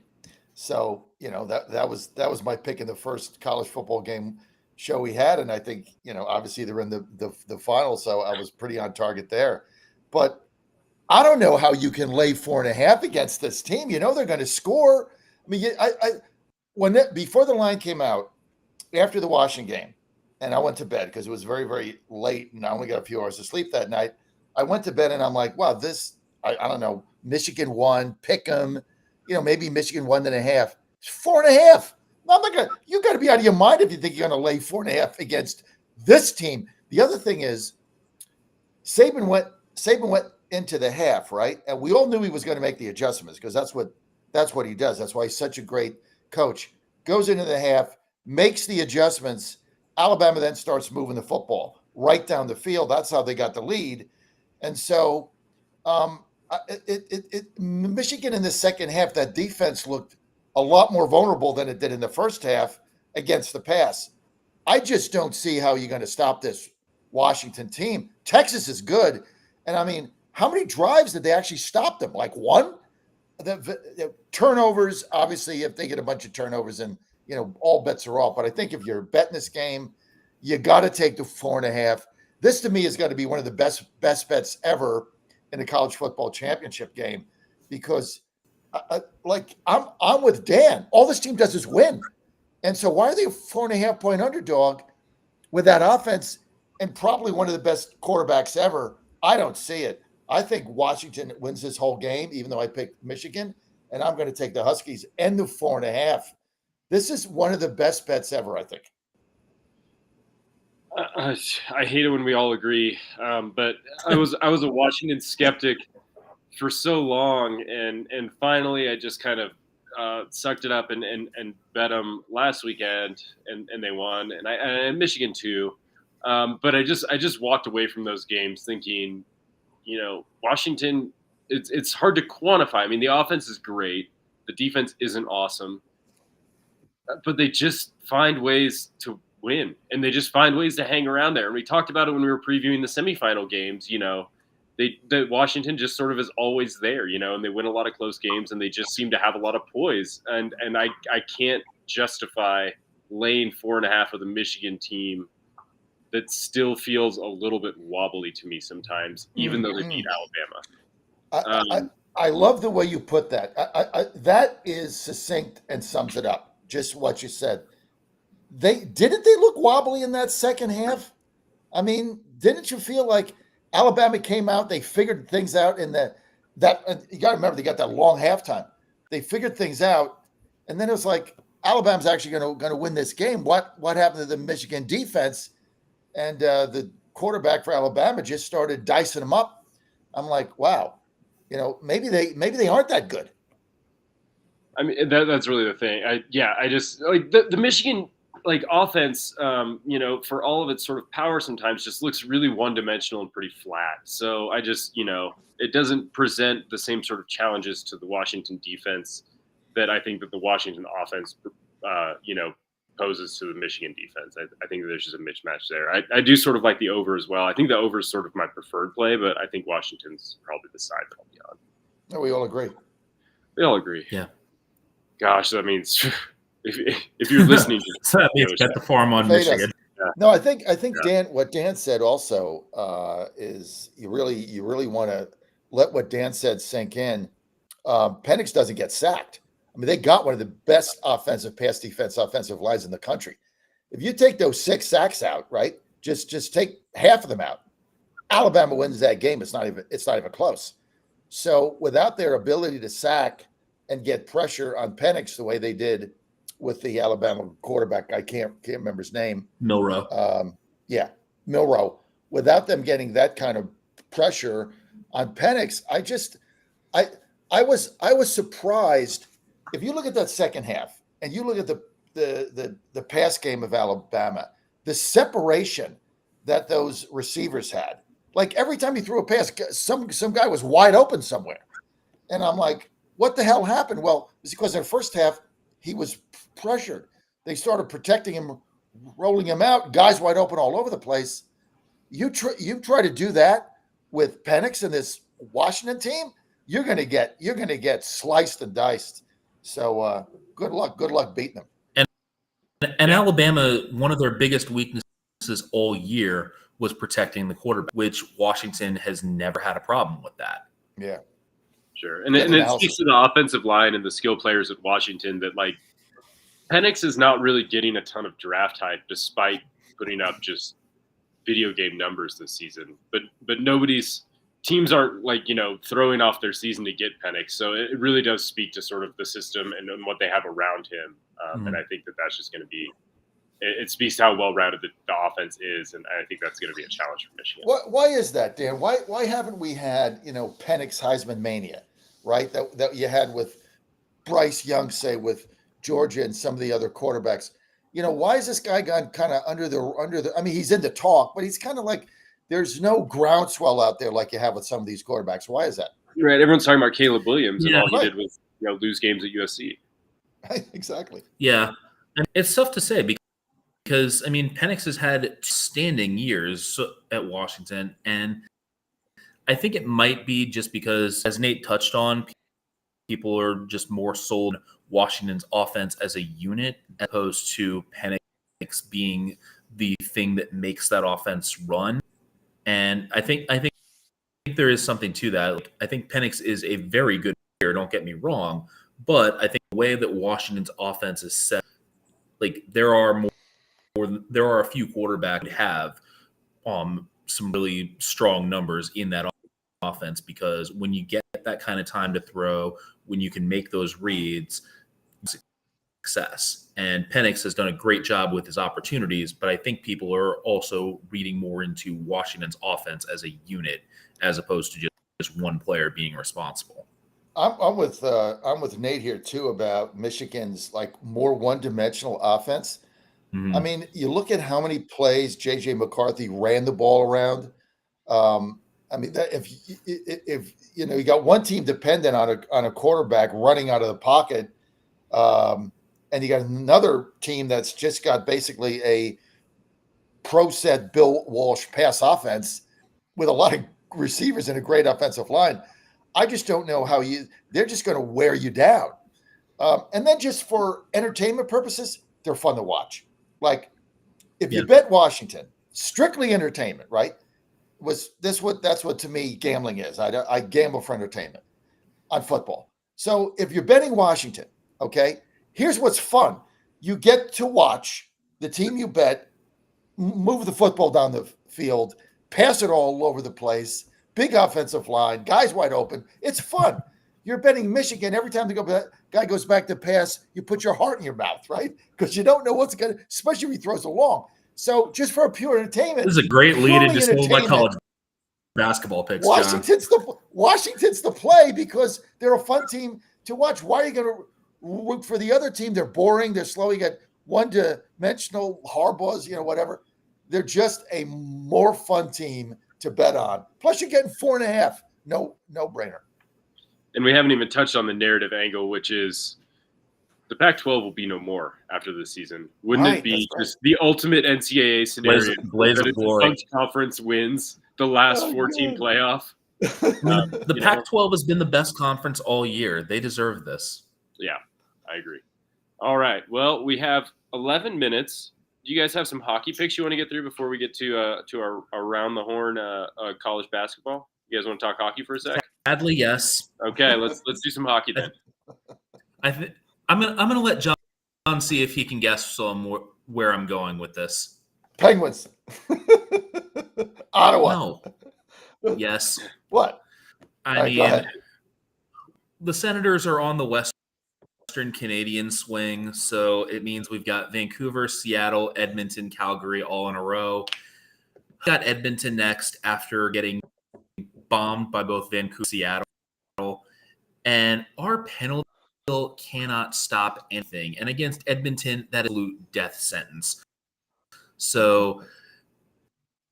So, that was my pick in the first college football game show we had. And I think, obviously they're in the final. So I was pretty on target there. But I don't know how you can lay 4.5 against this team. They're going to score. I mean, before the line came out after the Washington game, and I went to bed because it was very, very late, and I only got a few hours of sleep that night. I went to bed and I'm like, wow, I don't know, Michigan won, pick 'em, maybe Michigan 1.5, 4.5. I'm not gonna. You got to be out of your mind if you think you're going to lay 4.5 against this team. The other thing is, Saban went into the half, right? And we all knew he was going to make the adjustments because that's what he does. That's why he's such a great coach. Goes into the half, makes the adjustments. Alabama then starts moving the football right down the field. That's how they got the lead. And so Michigan in the second half, that defense looked a lot more vulnerable than it did in the first half against the pass. I just don't see how you're going to stop this Washington team. Texas is good. And I mean, how many drives did they actually stop them? Like one? The turnovers, obviously, if they get a bunch of turnovers and, all bets are off. But I think if you're betting this game, you got to take the 4.5. This to me is going to be one of the best bets ever in the college football championship game because I'm with Dan. All this team does is win. And so why are they a 4.5 point underdog with that offense and probably one of the best quarterbacks ever? I don't see it. I think Washington wins this whole game, even though I picked Michigan, and I'm going to take the Huskies and the 4.5. This is one of the best bets ever, I think. I hate it when we all agree, but I was a Washington skeptic for so long, and finally I just kind of sucked it up and bet them last weekend, and they won, and Michigan too. But I just walked away from those games thinking, Washington, it's hard to quantify. I mean, the offense is great, the defense isn't awesome, but they just find ways to win, and they just find ways to hang around there. And we talked about it when we were previewing the semifinal games. The Washington just sort of is always there, and they win a lot of close games, and they just seem to have a lot of poise. And I can't justify laying 4.5 of the Michigan team that still feels a little bit wobbly to me sometimes, even though they beat Alabama. I love the way you put that. That is succinct and sums it up. Just what you said. Didn't they look wobbly in that second half? I mean, didn't you feel like Alabama came out, they figured things out in that you got to remember they got that long halftime. They figured things out, and then it was like Alabama's actually going to win this game. What happened to the Michigan defense? And the quarterback for Alabama just started dicing them up. I'm like, wow, maybe they aren't that good. I mean, that's really the thing. I just like the Michigan offense, for all of its sort of power sometimes just looks really one-dimensional and pretty flat. So I just, it doesn't present the same sort of challenges to the Washington defense that I think that the Washington offense, poses to the Michigan defense. I think that there's just a mismatch there. I do sort of like the over as well. I think the over is sort of my preferred play, but I think Washington's probably the side that I'll be on. No, we all agree. We all agree. Yeah. Gosh, that means if you're listening to so that means bet the farm on Michigan. Yeah. No, I think Dan, what Dan said also is you really want to let what Dan said sink in. Penix doesn't get sacked. I mean, they got one of the best offensive lines in the country. If you take those 6 sacks out, right? Just take half of them out. Alabama wins that game. It's not even close. So without their ability to sack and get pressure on Penix the way they did with the Alabama quarterback, I can't remember his name. Milroe. Milroe. Without them getting that kind of pressure on Penix, I was surprised. If you look at that second half and you look at the pass game of Alabama, the separation that those receivers had, like every time he threw a pass, some guy was wide open somewhere. And I'm like, what the hell happened? Well, it's because in the first half, he was pressured. They started protecting him, rolling him out, guys wide open all over the place. You try to do that with Penix and this Washington team, you're gonna get sliced and diced. So good luck beating them. And Alabama, one of their biggest weaknesses all year was protecting the quarterback, which Washington has never had a problem with that. Yeah. Sure. And it speaks to the offensive line and the skill players at Washington that, like, Penix is not really getting a ton of draft hype despite putting up just video game numbers this season. But nobody's teams aren't, like, throwing off their season to get Penix. So it really does speak to sort of the system and what they have around him. And I think that's just going to be it speaks to how well-rounded the offense is, and I think that's going to be a challenge for Michigan. Why is that, Dan? Why haven't we had Penix Heisman mania, right? That you had with Bryce Young, say, with Georgia and some of the other quarterbacks. Why is this guy gone kind of under the? I mean, he's in the talk, but he's kind of like there's no groundswell out there like you have with some of these quarterbacks. Why is that? Right. Everyone's talking about Caleb Williams, and all he did was lose games at USC. Exactly. Yeah, and it's tough to say because I mean, Penix has had standing years at Washington, and I think it might be just because, as Nate touched on, people are just more sold Washington's offense as a unit as opposed to Penix being the thing that makes that offense run. And I think there is something to that. Like, I think Penix is a very good player, don't get me wrong, but I think the way that Washington's offense is set, like there are a few quarterbacks that have some really strong numbers in that offense, because when you get that kind of time to throw, when you can make those reads, success. And Penix has done a great job with his opportunities, but I think people are also reading more into Washington's offense as a unit as opposed to just one player being responsible. I'm with Nate here too about Michigan's like more one-dimensional offense. Mm-hmm. I mean, you look at how many plays J.J. McCarthy ran the ball around. I mean, that if you got one team dependent on a quarterback running out of the pocket, and you got another team that's just got basically a pro set Bill Walsh pass offense with a lot of receivers and a great offensive line. I just don't know how they're just going to wear you down. And then just for entertainment purposes, they're fun to watch. Like if you bet Washington, strictly entertainment, right? That's what to me gambling is. I gamble for entertainment on football. So if you're betting Washington, okay, here's what's fun. You get to watch the team you bet move the football down the field, pass it all over the place, big offensive line, guys wide open. It's fun. You're betting Michigan every time the guy goes back to pass, you put your heart in your mouth, right? Because you don't know what's going to, especially if he throws it long. So just for a pure entertainment. This is a great lead into some of my college basketball picks, Washington's the play because they're a fun team to watch. Why are you going to root for the other team? They're boring. They're slow. You got one-dimensional Harbaughs, whatever. They're just a more fun team to bet on. Plus, you're getting 4.5. No brainer. And we haven't even touched on the narrative angle, which is the Pac-12 will be no more after this season. Wouldn't it be just the ultimate NCAA scenario? Blaze of glory. The conference wins the last 14 playoff. The Pac-12 has been the best conference all year. They deserve this. Yeah, I agree. All right. Well, we have 11 minutes. Do you guys have some hockey picks you want to get through before we get to our around the horn college basketball? You guys want to talk hockey for a sec? Sadly, yes. Okay, let's do some hockey then. I'm gonna let John see if he can guess where I'm going with this. Penguins. Ottawa. No. Yes. What? I mean, the Senators are on the Western Canadian swing, so it means we've got Vancouver, Seattle, Edmonton, Calgary all in a row. We've got Edmonton next after getting bombed by both Vancouver and Seattle. And our penalty kill cannot stop anything. And against Edmonton, that is an absolute death sentence. So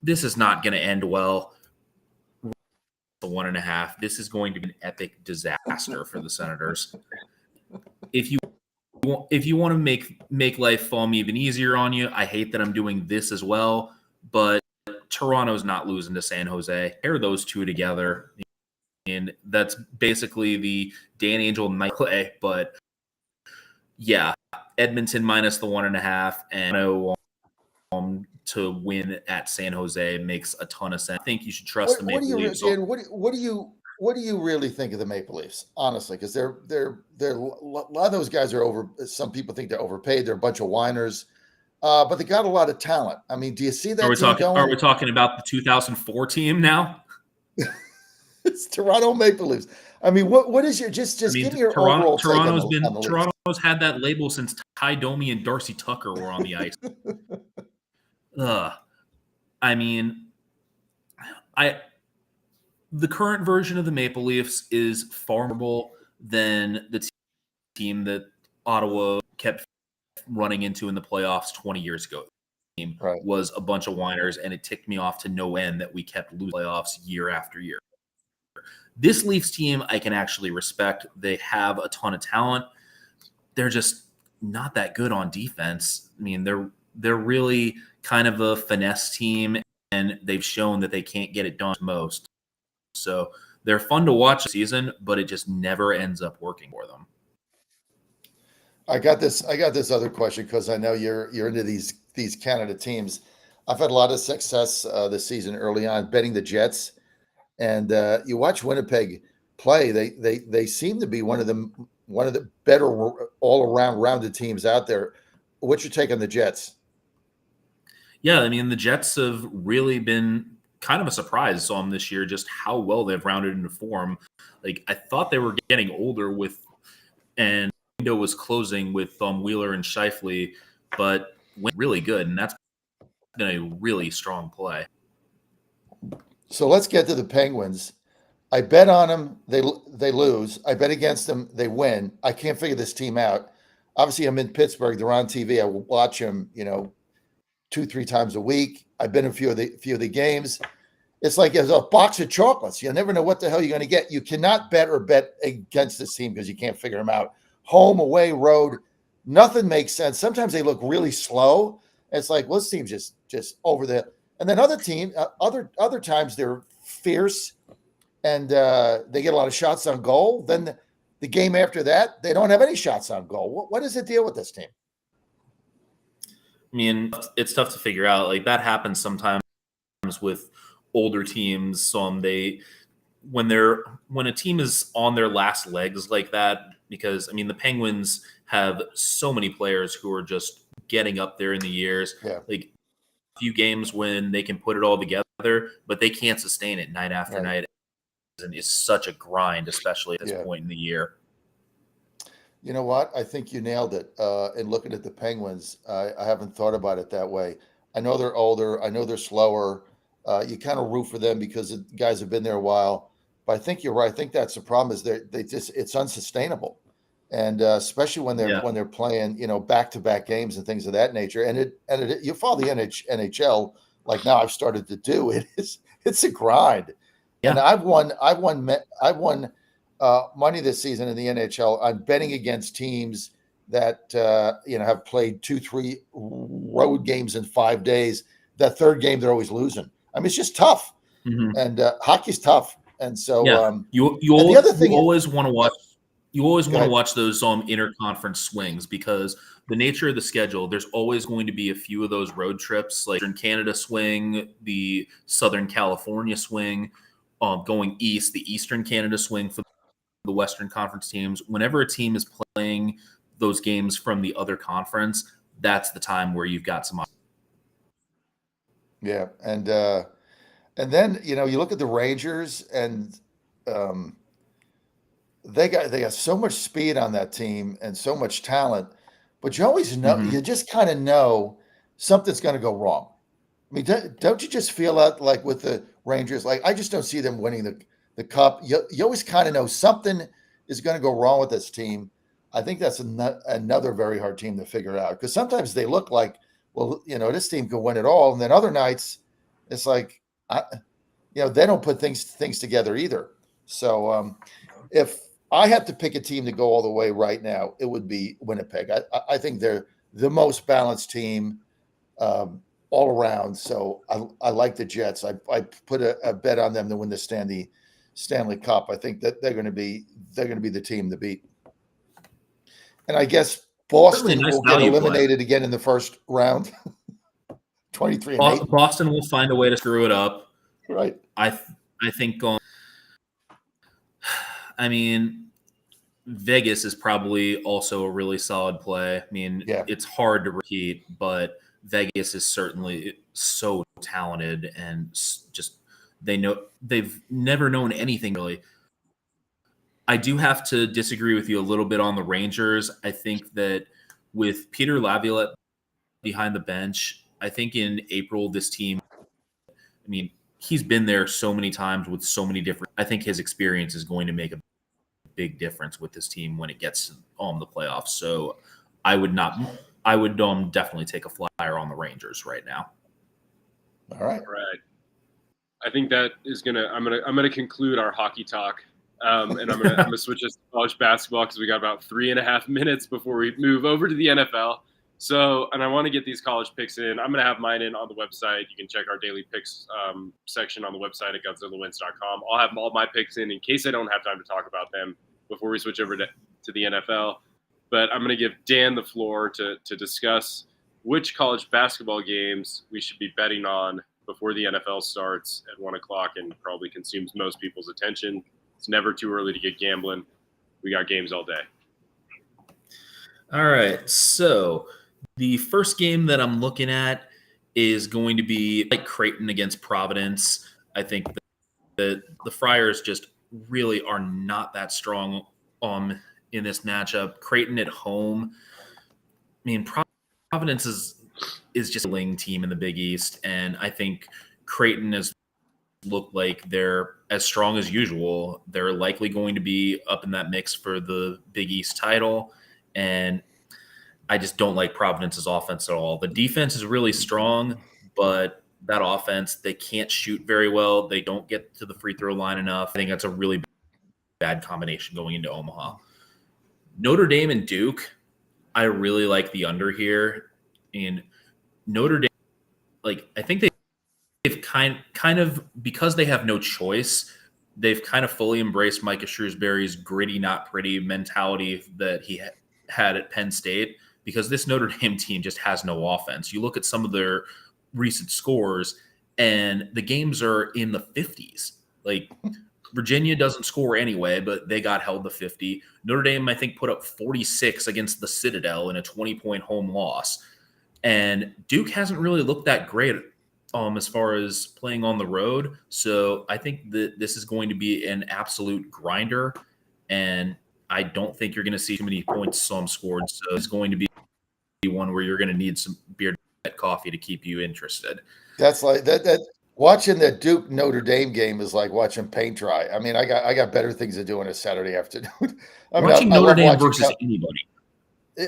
this is not going to end well. 1.5. This is going to be an epic disaster for the Senators. If you want to make life fall even easier on you, I hate that I'm doing this as well, but Toronto's not losing to San Jose. Pair those two together, and that's basically the Dan Angel night play. But Yeah, Edmonton minus the 1.5, and to win at San Jose makes a ton of sense. I think you should trust the What do Maple you, Leafs. Dan? What do you really think of the Maple Leafs? Honestly, because they're a lot of those guys are over. Some people think they're overpaid. They're a bunch of whiners, but they got a lot of talent. I mean, do you see Are that we team talking? Are going? we talking about the 2004 team now? It's Toronto Maple Leafs. I mean, what is your just I mean, give me your overall take on the Leafs? Toronto's had that label since Ty Domi and Darcy Tucker were on the ice. Ugh. I mean, I the current version of the Maple Leafs is far more than the team that Ottawa kept running into in the playoffs 20 years ago. The team Right. was a bunch of whiners, and it ticked me off to no end that we kept losing playoffs year after year. This Leafs team, I can actually respect. They have a ton of talent. They're just not that good on defense. I mean, they're really kind of a finesse team, and they've shown that they can't get it done most. So they're fun to watch this season, but it just never ends up working for them. I got this other question because I know you're into these Canada teams. I've had a lot of success this season early on betting the Jets, and you watch Winnipeg play. They seem to be one of the better all around rounded teams out there. What's your take on the Jets? Yeah, I mean, the Jets have really been kind of a surprise on this year, just how well they've rounded into form. Like, I thought they were getting older and window was closing with Wheeler and Scheifele, but went really good, and that's been a really strong play. So let's get to the Penguins. I bet on them, they lose. I bet against them, they win. I can't figure this team out. Obviously, I'm in Pittsburgh. They're on TV. I watch them, 2-3 times a week. I've been in a few of the games. It's like there's a box of chocolates. You never know what the hell you're going to get. You cannot bet against this team because you can't figure them out. Home, away, road, nothing makes sense. Sometimes they look really slow. It's like, well, this team's just over there. And then other times they're fierce and they get a lot of shots on goal. Then the game after that, they don't have any shots on goal. What is the deal with this team? I mean, it's tough to figure out. Like, that happens sometimes with older teams. When a team is on their last legs like that, because I mean, the Penguins have so many players who are just getting up there in the years. Yeah. Like, a few games when they can put it all together, but they can't sustain it night after night. And it's such a grind, especially at this point in the year. You know what? I think you nailed it. In looking at the Penguins, I haven't thought about it that way. I know they're older. I know they're slower. You kind of root for them because the guys have been there a while. But I think you're right. I think that's the problem is it's unsustainable, and especially when they're playing back-to-back games and things of that nature. And you follow the NHL like now I've started to do. It's a grind. Yeah. And I've won money this season in the NHL. I'm betting against teams that have played 2-3 road games in 5 days. That third game they're always losing. I mean, it's just tough, and hockey's tough. And so you always want to watch. You always want to watch those interconference swings because the nature of the schedule. There's always going to be a few of those road trips, like Eastern Canada swing, the Southern California swing, going east, the Eastern Canada swing for the Western Conference teams. Whenever a team is playing those games from the other conference, that's the time where you've got some. Yeah, and then you look at the Rangers, and they got so much speed on that team and so much talent, but you always know you just kind of know something's going to go wrong. I mean, don't you just feel that like with the Rangers? Like I just don't see them winning the cup. You always kind of know something is going to go wrong with this team. I think that's another very hard team to figure out because sometimes they look like, well, this team can win it all, and then other nights it's like, they don't put things together either. So if I had to pick a team to go all the way right now, it would be Winnipeg. I think they're the most balanced team all around. So I like the Jets. I put a bet on them to win the Stanley Cup. I think that they're going to be the team to beat. And I guess Boston nice will get value play. eliminated again in the first round. 23-8. Boston will find a way to screw it up. Right. I think. I mean, Vegas is probably also a really solid play. I mean, Yeah. it's hard to repeat, but Vegas is certainly so talented and just they've never known anything really. I do have to disagree with you a little bit on the Rangers. I think that with Peter Laviolette behind the bench, I think in April this team, I mean, he's been there so many times with so many different. I think his experience is going to make a big difference with this team when it gets the playoffs. So I would definitely take a flyer on the Rangers right now. All right. I think that is I'm gonna conclude our hockey talk, and I'm gonna switch us to college basketball because we got about 3.5 minutes before we move over to the NFL. So, and I want to get these college picks in. I'm gonna have mine in on the website. You can check our daily picks section on the website at GodzillaWins.com. I'll have all my picks in case I don't have time to talk about them before we switch over to the NFL. But I'm gonna give Dan the floor to discuss which college basketball games we should be betting on before the NFL starts at 1 o'clock and probably consumes most people's attention. It's never too early to get gambling. We got games all day. All right. So the first game that I'm looking at is going to be like Creighton against Providence. I think that the Friars just really are not that strong in this matchup. Creighton at home. I mean, Providence is just a ling team in the Big East, and I think Creighton has looked like they're as strong as usual. They're likely going to be up in that mix for the Big East title, and I just don't like Providence's offense at all. The defense is really strong, but that offense, they can't shoot very well. They don't get to the free throw line enough. I think that's a really bad combination going into Omaha. Notre Dame and Duke, I really like the under here. And Notre Dame, like, I think they've kind of, because they have no choice, they've kind of fully embraced Micah Shrewsbury's gritty, not pretty mentality that he had at Penn State, because this Notre Dame team just has no offense. You look at some of their recent scores, and the games are in the 50s. Like, Virginia doesn't score anyway, but they got held to 50. Notre Dame, I think, put up 46 against the Citadel in a 20-point home loss. And Duke hasn't really looked that great as far as playing on the road. So I think that this is going to be an absolute grinder. And I don't think you're going to see too many points scored. So it's going to be one where you're going to need some beer coffee to keep you interested. That's like that watching the Duke Notre Dame game is like watching paint dry. I mean, I got better things to do on a Saturday afternoon. I mean, watching Notre Dame versus anybody.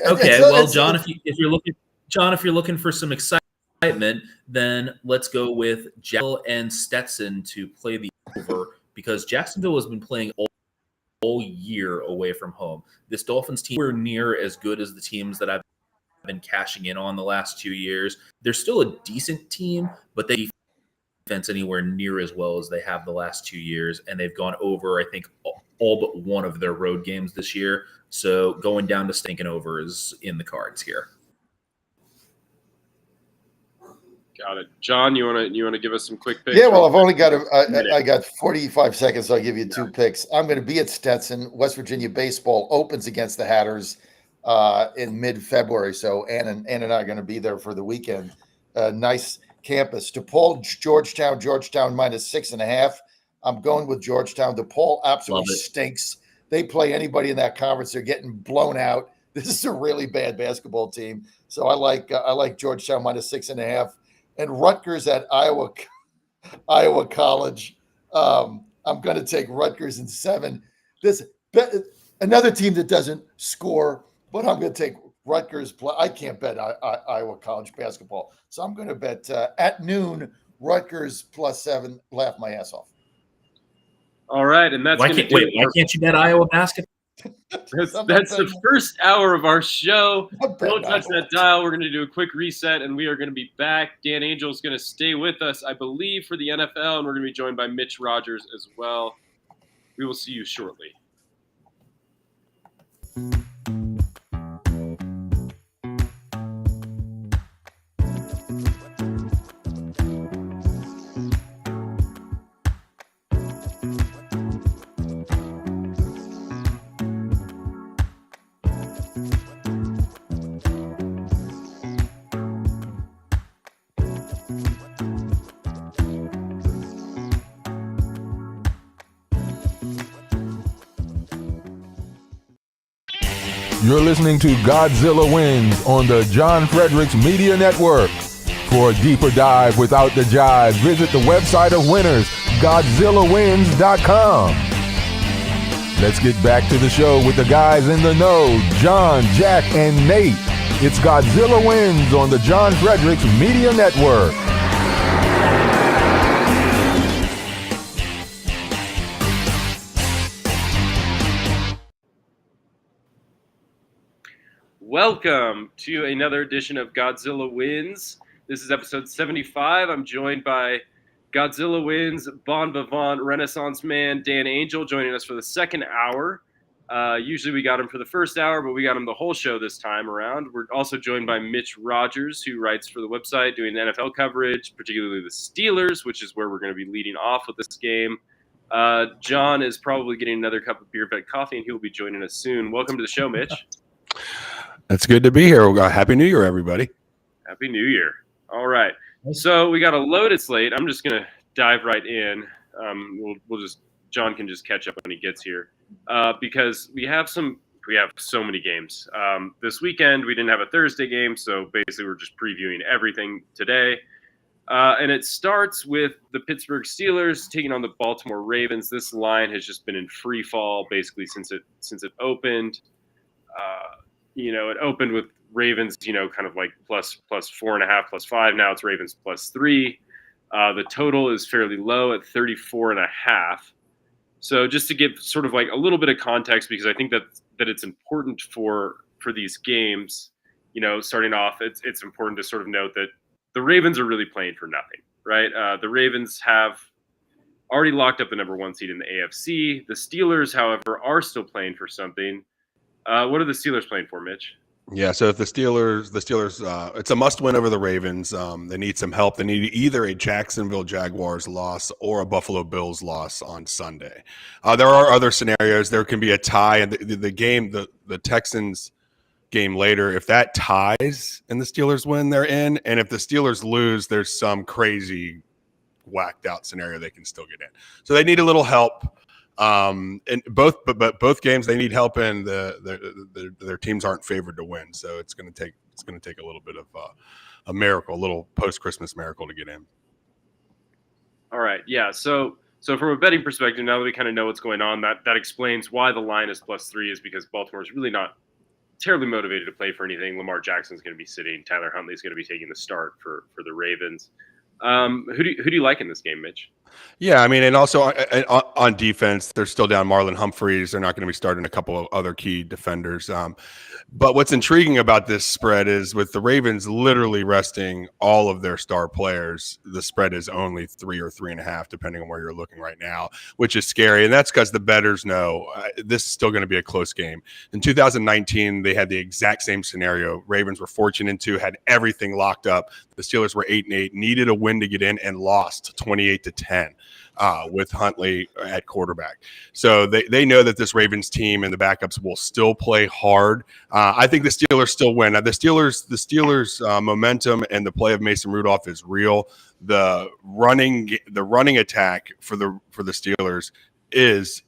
Okay, well, John, if you're looking for some excitement, then let's go with Jacksonville and Stetson to play the over, because Jacksonville has been playing all year away from home. This Dolphins team are near as good as the teams that I've been cashing in on the last 2 years. They're still a decent team, but they defense anywhere near as well as they have the last 2 years, and they've gone over, I think, all but one of their road games this year. So going down to stinking over is in the cards here. Got it, John. You want to give us some quick picks? Yeah, well, I've only got I got 45 seconds, so I'll give you two picks. I'm going to be at Stetson. West Virginia baseball opens against the Hatters in mid-February, so Ann and I are going to be there for the weekend. Nice campus. DePaul, Georgetown -6.5. I'm going with Georgetown. DePaul absolutely stinks. They play anybody in that conference, they're getting blown out. This is a really bad basketball team, so I like Georgetown -6.5. And Rutgers at Iowa College. I'm going to take Rutgers in 7. Another team that doesn't score, but I'm going to take Rutgers. I can't bet Iowa College basketball, so I'm going to bet at noon Rutgers +7. Laugh my ass off. All right, and that's why can't you bet Iowa basketball? That's the first hour of our show. Don't touch that dial. We're going to do a quick reset, and we are going to be back. Dan Angel is going to stay with us, I believe, for the NFL, and we're going to be joined by Mitch Rogers as well. We will see you shortly. You're listening to Godzilla Wins on the John Fredericks Media Network. For a deeper dive without the jive, visit the website of winners, GodzillaWins.com. Let's get back to the show with the guys in the know, John, Jack, and Nate. It's Godzilla Wins on the John Fredericks Media Network. Welcome to another edition of Godzilla Wins. This is episode 75. I'm joined by Godzilla Wins, Bon Vivant, Renaissance Man, Dan Angel, joining us for the second hour. Usually we got him for the first hour, but we got him the whole show this time around. We're also joined by Mitch Rogers, who writes for the website, doing NFL coverage, particularly the Steelers, which is where we're going to be leading off with this game. John is probably getting another cup of beer fed coffee, and he'll be joining us soon. Welcome to the show, Mitch. It's good to be here. Happy New Year, everybody. Happy New Year. All right. So we got a loaded slate. I'm just going to dive right in. John can just catch up when he gets here because we have so many games. This weekend, we didn't have a Thursday game, so basically we're just previewing everything today. And it starts with the Pittsburgh Steelers taking on the Baltimore Ravens. This line has just been in free fall basically since it opened. It opened with Ravens, kind of like plus 4.5, plus 5. Now it's Ravens plus 3. The total is fairly low at 34.5. So just to give sort of like a little bit of context, because I think that it's important for these games, starting off, it's important to sort of note that the Ravens are really playing for nothing, right? The Ravens have already locked up the number 1 seed in the AFC. The Steelers, however, are still playing for something. What are the Steelers playing for, Mitch? Yeah, so if the Steelers, it's a must-win over the Ravens. They need some help. They need either a Jacksonville Jaguars loss or a Buffalo Bills loss on Sunday. There are other scenarios. There can be a tie, and the game, the Texans game later, if that ties and the Steelers win, they're in. And if the Steelers lose, there's some crazy whacked out scenario they can still get in. So they need a little help. And both games they need help in. Their teams aren't favored to win, so it's going to take a little bit of a miracle, a little post-Christmas miracle to get in. All right, yeah. So from a betting perspective, now that we kind of know what's going on, that explains why the line is plus 3, is because Baltimore is really not terribly motivated to play for anything. Lamar Jackson's going to be sitting. Tyler Huntley's going to be taking the start for the Ravens. Who do you like in this game, Mitch? Yeah, I mean, and also on defense, they're still down Marlon Humphreys. They're not going to be starting a couple of other key defenders. But what's intriguing about this spread is with the Ravens literally resting all of their star players, the spread is only 3 or 3.5, depending on where you're looking right now, which is scary. And that's because the bettors know this is still going to be a close game. In 2019, they had the exact same scenario. Ravens were fortunate to had everything locked up. The Steelers were 8-8, needed a win to get in, and lost 28-10. With Huntley at quarterback. So they know that this Ravens team and the backups will still play hard. I think the Steelers still win. Now, the Steelers momentum and the play of Mason Rudolph is real. The running attack for the Steelers is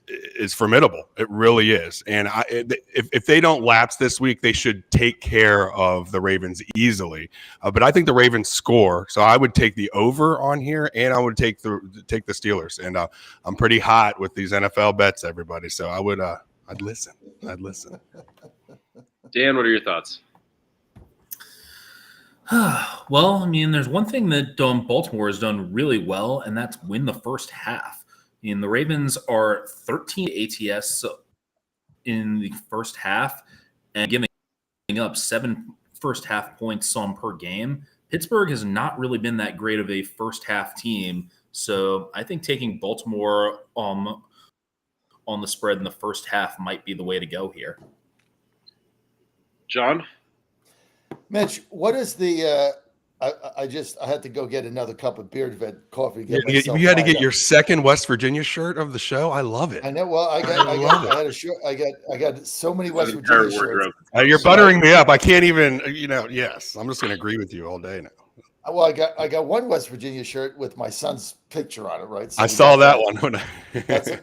formidable. It really is. And if they don't lapse this week, they should take care of the Ravens easily. But I think the Ravens score, so I would take the over on here, and I would take the Steelers. And I'm pretty hot with these NFL bets, everybody. So I would I'd listen. Dan, what are your thoughts? Well, I mean, there's one thing that Baltimore has done really well, and that's win the first half. I mean, the Ravens are 13 ATS in the first half and giving up 7 first half points per game. Pittsburgh has not really been that great of a first half team. So I think taking Baltimore on the spread in the first half might be the way to go here. John? Mitch, what is the I had to go get another cup of beer, coffee. You had to get your second West Virginia shirt of the show. I love it. I know. Well, I had a shirt. I got so many West Virginia shirts. You're buttering me up. I can't even. Yes, I'm just going to agree with you all day now. Well, I got one West Virginia shirt with my son's picture on it, right? So I we saw got that one.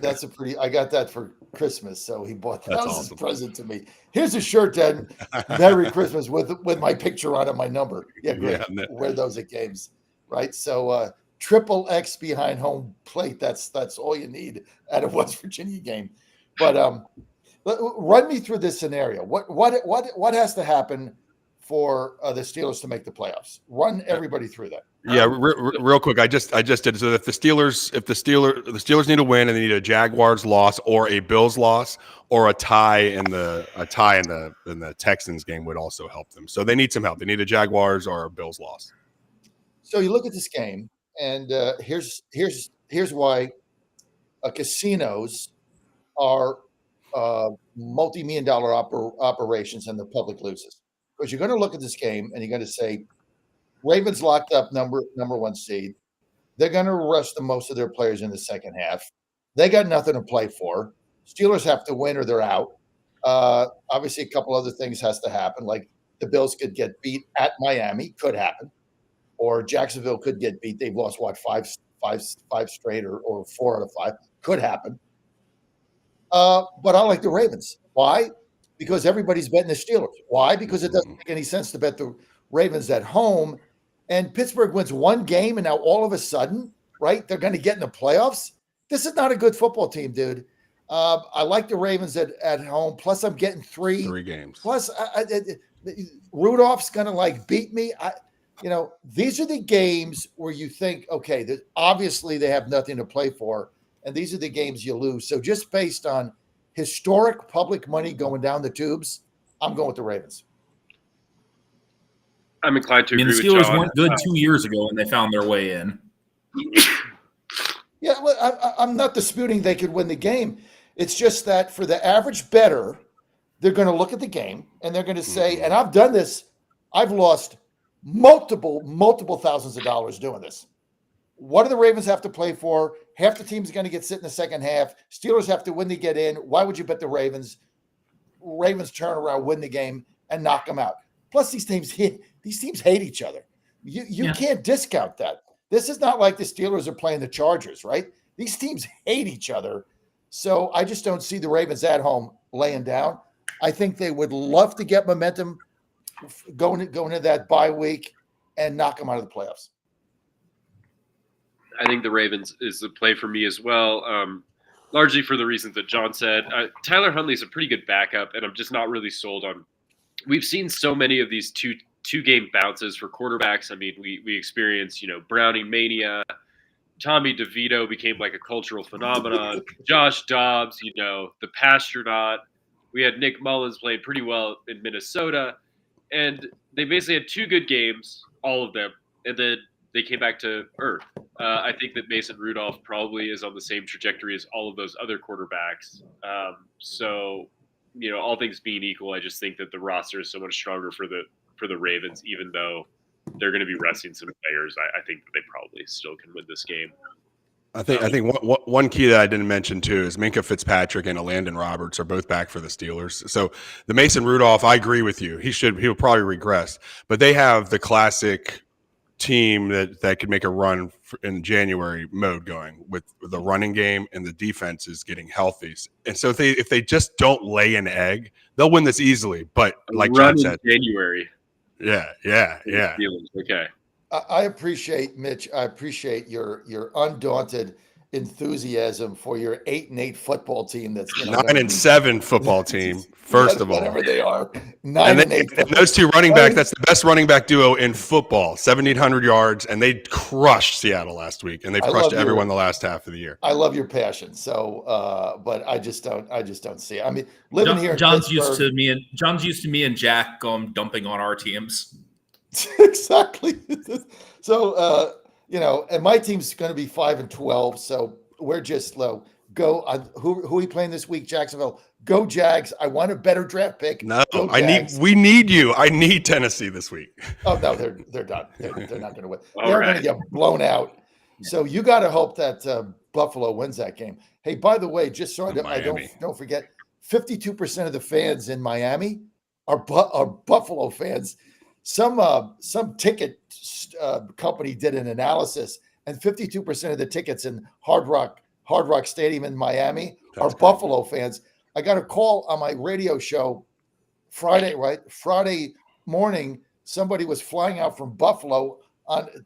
That's a pretty. I got that for Christmas, so he bought that. That's Was awesome. his present to me. Here's a shirt, Dad. Merry Christmas with my picture on it, my number. Yeah, great. Yeah, Wear those at games, right? So triple X behind home plate. That's all you need at a West Virginia game. But run me through this scenario. What has to happen for the Steelers to make the playoffs? Run everybody through that. Yeah, real quick. I just did. So if the Steelers need a win and they need a Jaguars loss or a Bills loss or a tie in the Texans game would also help them. So they need some help. They need a Jaguars or a Bills loss. So you look at this game, and here's why casinos are multi-million dollar operations, and the public loses, because you're going to look at this game and you're going to say Ravens locked up number one seed. They're going to rest the most of their players in the second half. They got nothing to play for. Steelers have to win or they're out. Obviously, a couple other things has to happen, like the Bills could get beat at Miami, could happen, or Jacksonville could get beat. They've lost five straight or 4 out of 5, could happen. But I like the Ravens. Why? Because everybody's betting the Steelers. Why? Because it doesn't make any sense to bet the Ravens at home. And Pittsburgh wins one game, and now all of a sudden, right, they're going to get in the playoffs. This is not a good football team, dude. I like the Ravens at home. Plus, I'm getting 3 games. Plus, Rudolph's going to beat me. These are the games where you think, okay, obviously they have nothing to play for, and these are the games you lose. So just based on historic public money going down the tubes, I'm going with the Ravens. I'm inclined to agree with the Steelers John. weren't good 2 years ago when they found their way in. Yeah, well, I'm not disputing they could win the game. It's just that for the average bettor, they're going to look at the game and they're going to say, and I've done this, I've lost multiple thousands of dollars doing this. What do the Ravens have to play for? Half the team's going to get sit in the second half. Steelers have to win to get in. Why would you bet the Ravens? Ravens turn around, win the game, and knock them out. Plus, these teams hate each other. You can't discount that. This is not like the Steelers are playing the Chargers, right? These teams hate each other. So I just don't see the Ravens at home laying down. I think they would love to get momentum going into that bye week and knock them out of the playoffs. I think the Ravens is the play for me as well, largely for the reasons that John said. Tyler Huntley's a pretty good backup, and I'm just not really sold on. We've seen so many of these two-game bounces for quarterbacks. I mean, we experienced, Browning mania. Tommy DeVito became like a cultural phenomenon. Josh Dobbs, the Pastronaut. We had Nick Mullins playing pretty well in Minnesota. And they basically had 2 good games, all of them, and then they came back to earth. I think that Mason Rudolph probably is on the same trajectory as all of those other quarterbacks. So, all things being equal, I just think that the roster is so much stronger for the Ravens, even though they're going to be resting some players. I think that they probably still can win this game. I think one key that I didn't mention too is Minkah Fitzpatrick and Landon Roberts are both back for the Steelers. So the Mason Rudolph, I agree with you. He'll probably regress, but they have the classic team that could make a run in January mode going with the running game, and the defense is getting healthy. And so if they just don't lay an egg, they'll win this easily. But like John said, January. Yeah. Okay. I appreciate, Mitch. I appreciate your undaunted enthusiasm for your 8-8 football team. That's 9-7 football team. First of all, whatever they are, 9-8. And those 2 running backs. That's the best running back duo in football. 1,700 yards, and they crushed Seattle last week, and they've crushed everyone the last half of the year. I love your passion. So, but I just don't see it. I mean, living here, John's used to me and Jack dumping on our teams. Exactly. So, and my team's going to be 5-12. So we're just low. Go. Who are we playing this week? Jacksonville. Go Jags. I want a better draft pick. No, we need you. I need Tennessee this week. Oh no, they're done. They're not going to win. They're going to get blown out. So you got to hope that Buffalo wins that game. Hey, by the way, just so I don't forget, 52% of the fans in Miami are Buffalo fans. some ticket company did an analysis, and 52% of the tickets in Hard Rock Stadium in Miami are That's crazy. Buffalo fans. I got a call on my radio show Friday morning. Somebody was flying out from Buffalo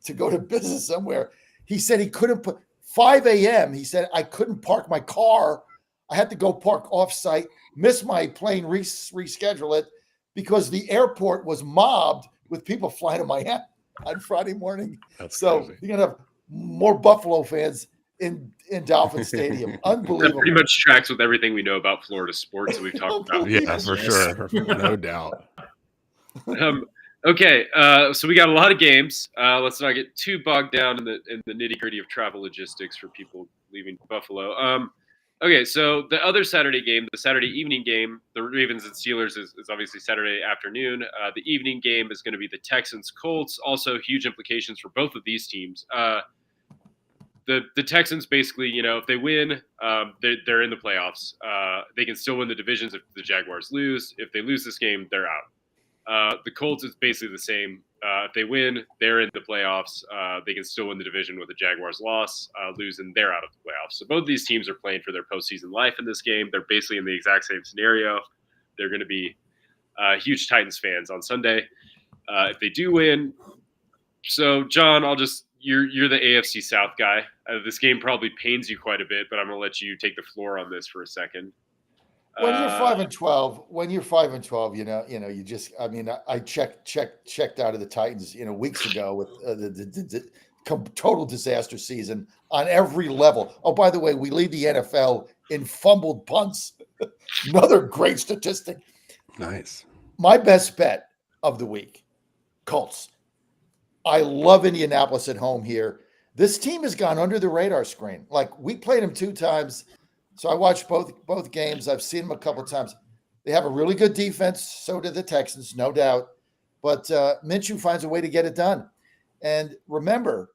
to go to business somewhere. He said he couldn't put 5 a.m. He said, I couldn't park my car. I had to go park off-site, miss my plane, reschedule it because the airport was mobbed with people flying to Miami on Friday morning. That's so crazy. you're gonna have more Buffalo fans in Dolphin Stadium. That Unbelievable. pretty much tracks with everything we know about Florida sports that we've talked about. Yeah, for sure. No doubt. Okay, so we got a lot of games. Let's not get too bogged down in the nitty gritty of travel logistics for people leaving Buffalo. Okay, so the other Saturday game, the Saturday evening game, the Ravens and Steelers is obviously Saturday afternoon. The evening game is going to be the Texans Colts. Also, huge implications for both of these teams. The Texans basically, if they win, they're in the playoffs. They can still win the divisions if the Jaguars lose. If they lose this game, they're out. The Colts is basically the same. If they win, they're in the playoffs. They can still win the division with the Jaguars loss, lose, and they're out of the playoffs. So both these teams are playing for their postseason life in this game. They're basically in the exact same scenario. They're going to be huge Titans fans on Sunday if they do win. So, John, you're the AFC South guy. This game probably pains you quite a bit, but I'm going to let you take the floor on this for a second. When you're 5-12, you just, I checked out of the Titans, weeks ago with the total disaster season on every level. Oh, by the way, we lead the NFL in fumbled punts. Another great statistic. Nice. My best bet of the week, Colts. I love Indianapolis at home here. This team has gone under the radar screen. Like, we played them 2 times. So I watched both games. I've seen them a couple of times. They have a really good defense. So do the Texans, no doubt. But Minshew finds a way to get it done. And remember,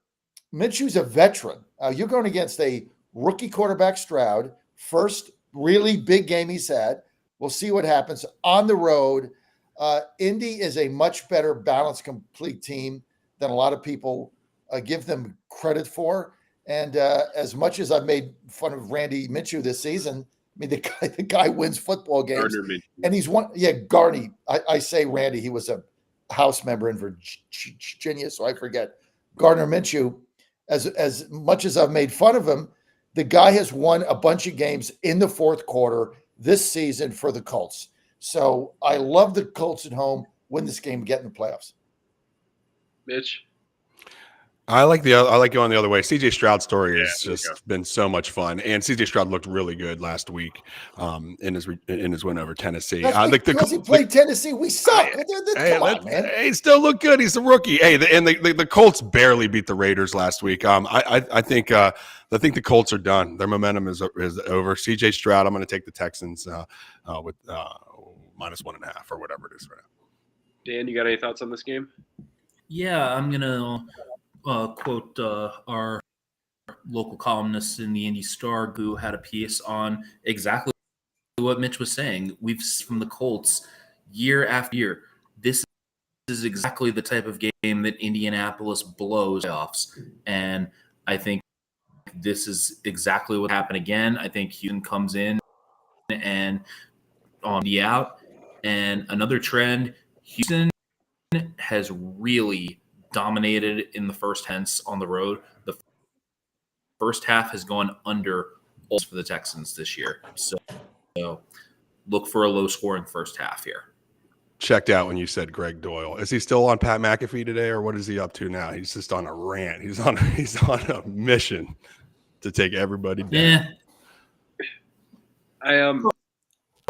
Minshew's a veteran. You're going against a rookie quarterback, Stroud. First really big game he's had. We'll see what happens on the road. Indy is a much better balanced, complete team than a lot of people give them credit for. And as much as I've made fun of Randy Minshew this season, the guy wins football games. And he's won. Yeah, Garney. I say Randy. He was a House member in Virginia, so I forget. Gardner Minshew, as much as I've made fun of him, the guy has won a bunch of games in the fourth quarter this season for the Colts. So I love the Colts at home, win this game, get in the playoffs. Mitch? I like going the other way. CJ Stroud's story has just been so much fun, and CJ Stroud looked really good last week in his win over Tennessee. Because he played Tennessee, we suck. Come on, man. He still looked good. He's a rookie. Hey, the Colts barely beat the Raiders last week. I think the Colts are done. Their momentum is over. CJ Stroud. I'm going to take the Texans with -1.5 or whatever it is right now. Dan, you got any thoughts on this game? Yeah, I'm gonna quote our local columnist in the Indy Star, who had a piece on exactly what Mitch was saying. We've seen from the Colts year after year. This is exactly the type of game that Indianapolis blows playoffs, and I think this is exactly what happened again. I think Houston comes in and on the out, and another trend. Houston has really dominated in the first half on the road. The first half has gone under for the Texans this year. So look for a low-scoring first half here. Checked out when you said Greg Doyle. Is he still on Pat McAfee today, or what is he up to now? He's just on a rant. He's on a mission to take everybody down. Yeah.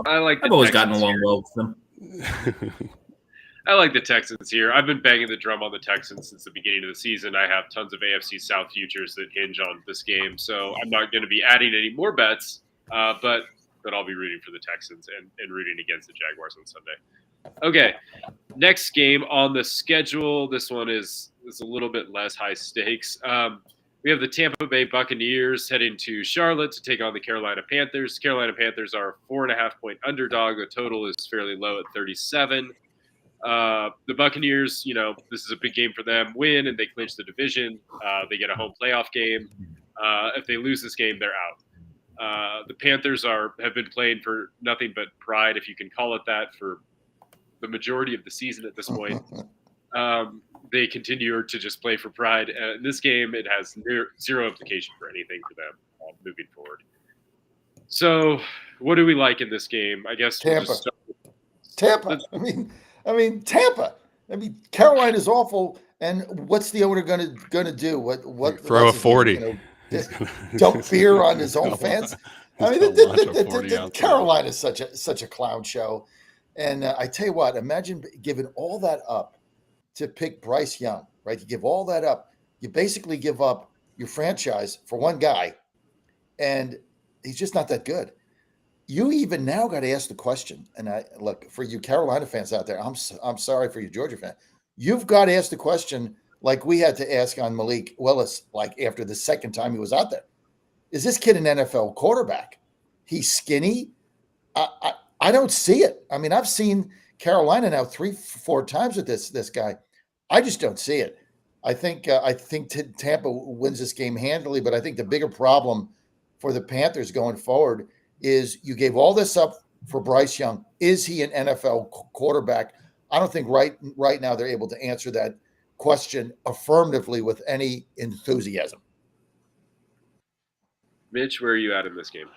I like. I've always gotten along well with them. I like the Texans here. I've been banging the drum on the Texans since the beginning of the season. I have tons of AFC South futures that hinge on this game, so I'm not going to be adding any more bets, but I'll be rooting for the Texans and rooting against the Jaguars on Sunday. Okay, next game on the schedule. This one is a little bit less high stakes. We have the Tampa Bay Buccaneers heading to Charlotte to take on the Carolina Panthers. Carolina Panthers are 4.5-point underdog. The total is fairly low at 37. The Buccaneers, this is a big game for them. Win and they clinch the division. They get a home playoff game. If they lose this game, they're out. The Panthers have been playing for nothing but pride, if you can call it that, for the majority of the season at this point. They continue to just play for pride. In this game, it has zero implication for anything for them moving forward. So, what do we like in this game? I guess Tampa. Tampa. I mean Tampa. I mean Carolina's awful. And what's the owner gonna do? What throw a 40? Dump beer on his own fans. I mean, Carolina's such a clown show. And I tell you what, imagine giving all that up to pick Bryce Young, right? You give all that up. You basically give up your franchise for one guy, and he's just not that good. You even now got to ask the question, and I look for you Carolina fans out there. I'm sorry for you Georgia fan. You've got to ask the question like we had to ask on Malik Willis, like after the second time he was out there. Is this kid an NFL quarterback? He's skinny. I don't see it. I mean, I've seen Carolina now 3-4 times with this guy. I just don't see it. I think Tampa wins this game handily, but I think the bigger problem for the Panthers going forward is you gave all this up for Bryce Young. Is he an NFL quarterback? I don't think right now they're able to answer that question affirmatively with any enthusiasm. Mitch, where are you at in this game?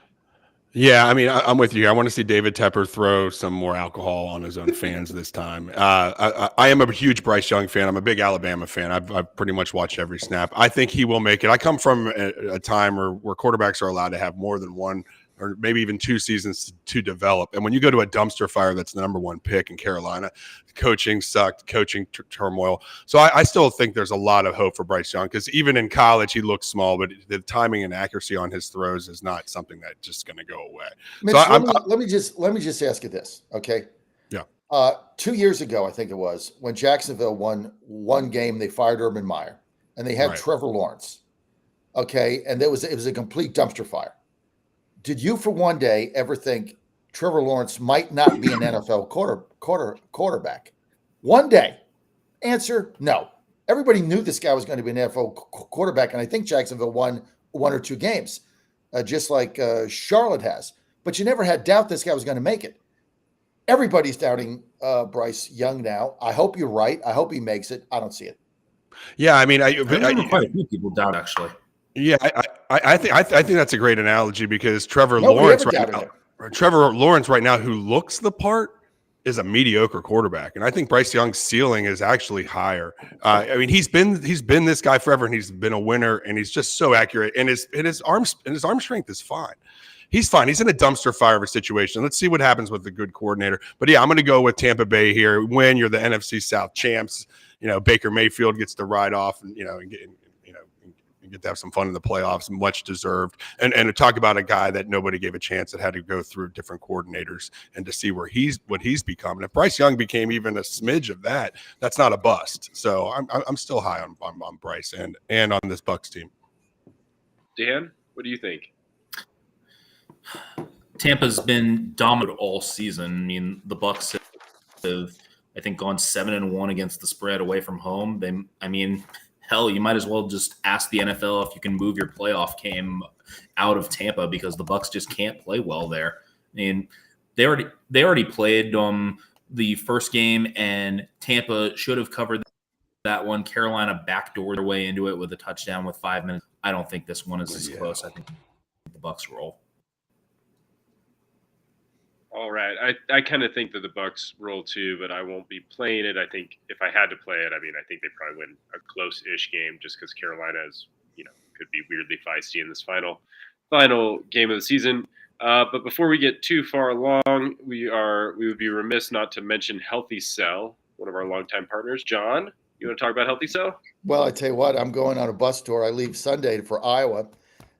Yeah, I mean, I'm with you. I want to see David Tepper throw some more alcohol on his own fans this time. I am a huge Bryce Young fan. I'm a big Alabama fan. I've pretty much watched every snap. I think he will make it. I come from a time where quarterbacks are allowed to have more than one or maybe even 2 seasons to develop. And when you go to a dumpster fire that's the number 1 pick in Carolina, coaching sucked, coaching turmoil. So I still think there's a lot of hope for Bryce Young because even in college, he looks small, but the timing and accuracy on his throws is not something that's just going to go away. Mitch, so let me just ask you this, okay? Yeah. 2 years ago, I think it was, when Jacksonville won one game, they fired Urban Meyer, and they had Trevor Lawrence, okay? And it was a complete dumpster fire. Did you, for one day, ever think Trevor Lawrence might not be an NFL quarterback? One day. Answer, no. Everybody knew this guy was going to be an NFL quarterback, and I think Jacksonville won 1 or 2 games, just like Charlotte has. But you never had doubt this guy was going to make it. Everybody's doubting Bryce Young now. I hope you're right. I hope he makes it. I don't see it. Yeah, I mean, quite a few people doubt actually. Yeah, I think that's a great analogy because Trevor Lawrence right now, who looks the part, is a mediocre quarterback, and I think Bryce Young's ceiling is actually higher. I mean, he's been this guy forever, and he's been a winner, and he's just so accurate, and his arm strength is fine. He's fine. He's in a dumpster fire of a situation. Let's see what happens with the good coordinator. But yeah, I'm going to go with Tampa Bay here. When you're the NFC South champs, Baker Mayfield gets to ride off and get to have some fun in the playoffs, much deserved. And to talk about a guy that nobody gave a chance, that had to go through different coordinators and to see what he's become. And if Bryce Young became even a smidge of that, that's not a bust. So I'm still high on Bryce and on this Bucs team. Dan, what do you think? Tampa's been dominant all season. I mean, the Bucs have, I think, gone 7-1 against the spread away from home. Hell, you might as well just ask the NFL if you can move your playoff game out of Tampa because the Bucs just can't play well there. I mean, they already played the first game, and Tampa should have covered that one. Carolina backdoored their way into it with a touchdown with 5 minutes. I don't think this one is as close. I think the Bucs roll. All right. I kind of think that the Bucs roll too, but I won't be playing it. I think if I had to play it, I think they probably win a close-ish game just because Carolina is, could be weirdly feisty in this final game of the season. But before we get too far along, we would be remiss not to mention Healthy Cell, one of our longtime partners. John, you want to talk about Healthy Cell? Well, I tell you what, I'm going on a bus tour. I leave Sunday for Iowa,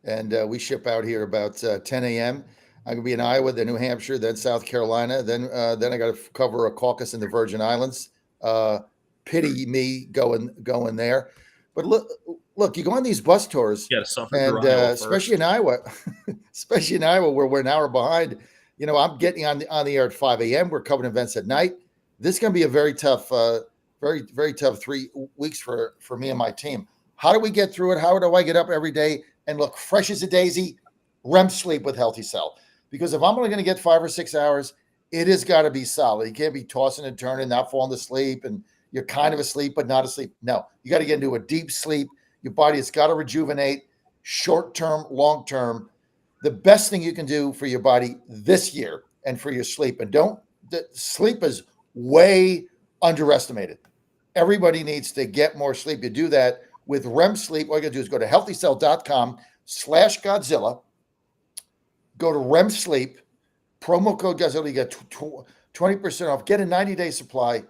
and we ship out here about 10 a.m. I'm going to be in Iowa, then New Hampshire, then South Carolina. Then I got to cover a caucus in the Virgin Islands. Pity me going there. But look, you go on these bus tours, and especially in Iowa, where we're an hour behind. I'm getting on the air at 5 a.m. We're covering events at night. this is going to be a very tough, very tough 3 weeks for me and my team. How do we get through it? How do I get up every day and look fresh as a daisy? REM sleep with Healthy Cell. Because if I'm only going to get 5 or 6 hours, it has got to be solid. You can't be tossing and turning, not falling asleep, and you're kind of asleep but not asleep. No, you got to get into a deep sleep. Your body has got to rejuvenate, short term, long term. The best thing you can do for your body this year and for your sleep, and sleep is way underestimated. Everybody needs to get more sleep. You do that with REM sleep. All you got to do is go to healthycell.com/Godzilla. Go to REM sleep, promo code Godzilla. You get 20% off. Get a 90-day supply.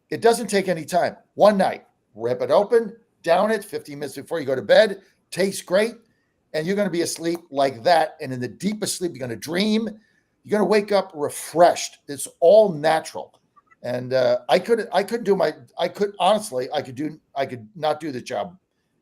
It doesn't take any time. One night, rip it open, down it 15 minutes before you go to bed. Tastes great. And you're going to be asleep like that. And in the deepest sleep, you're going to dream. You're going to wake up refreshed. It's all natural. And I could not do the job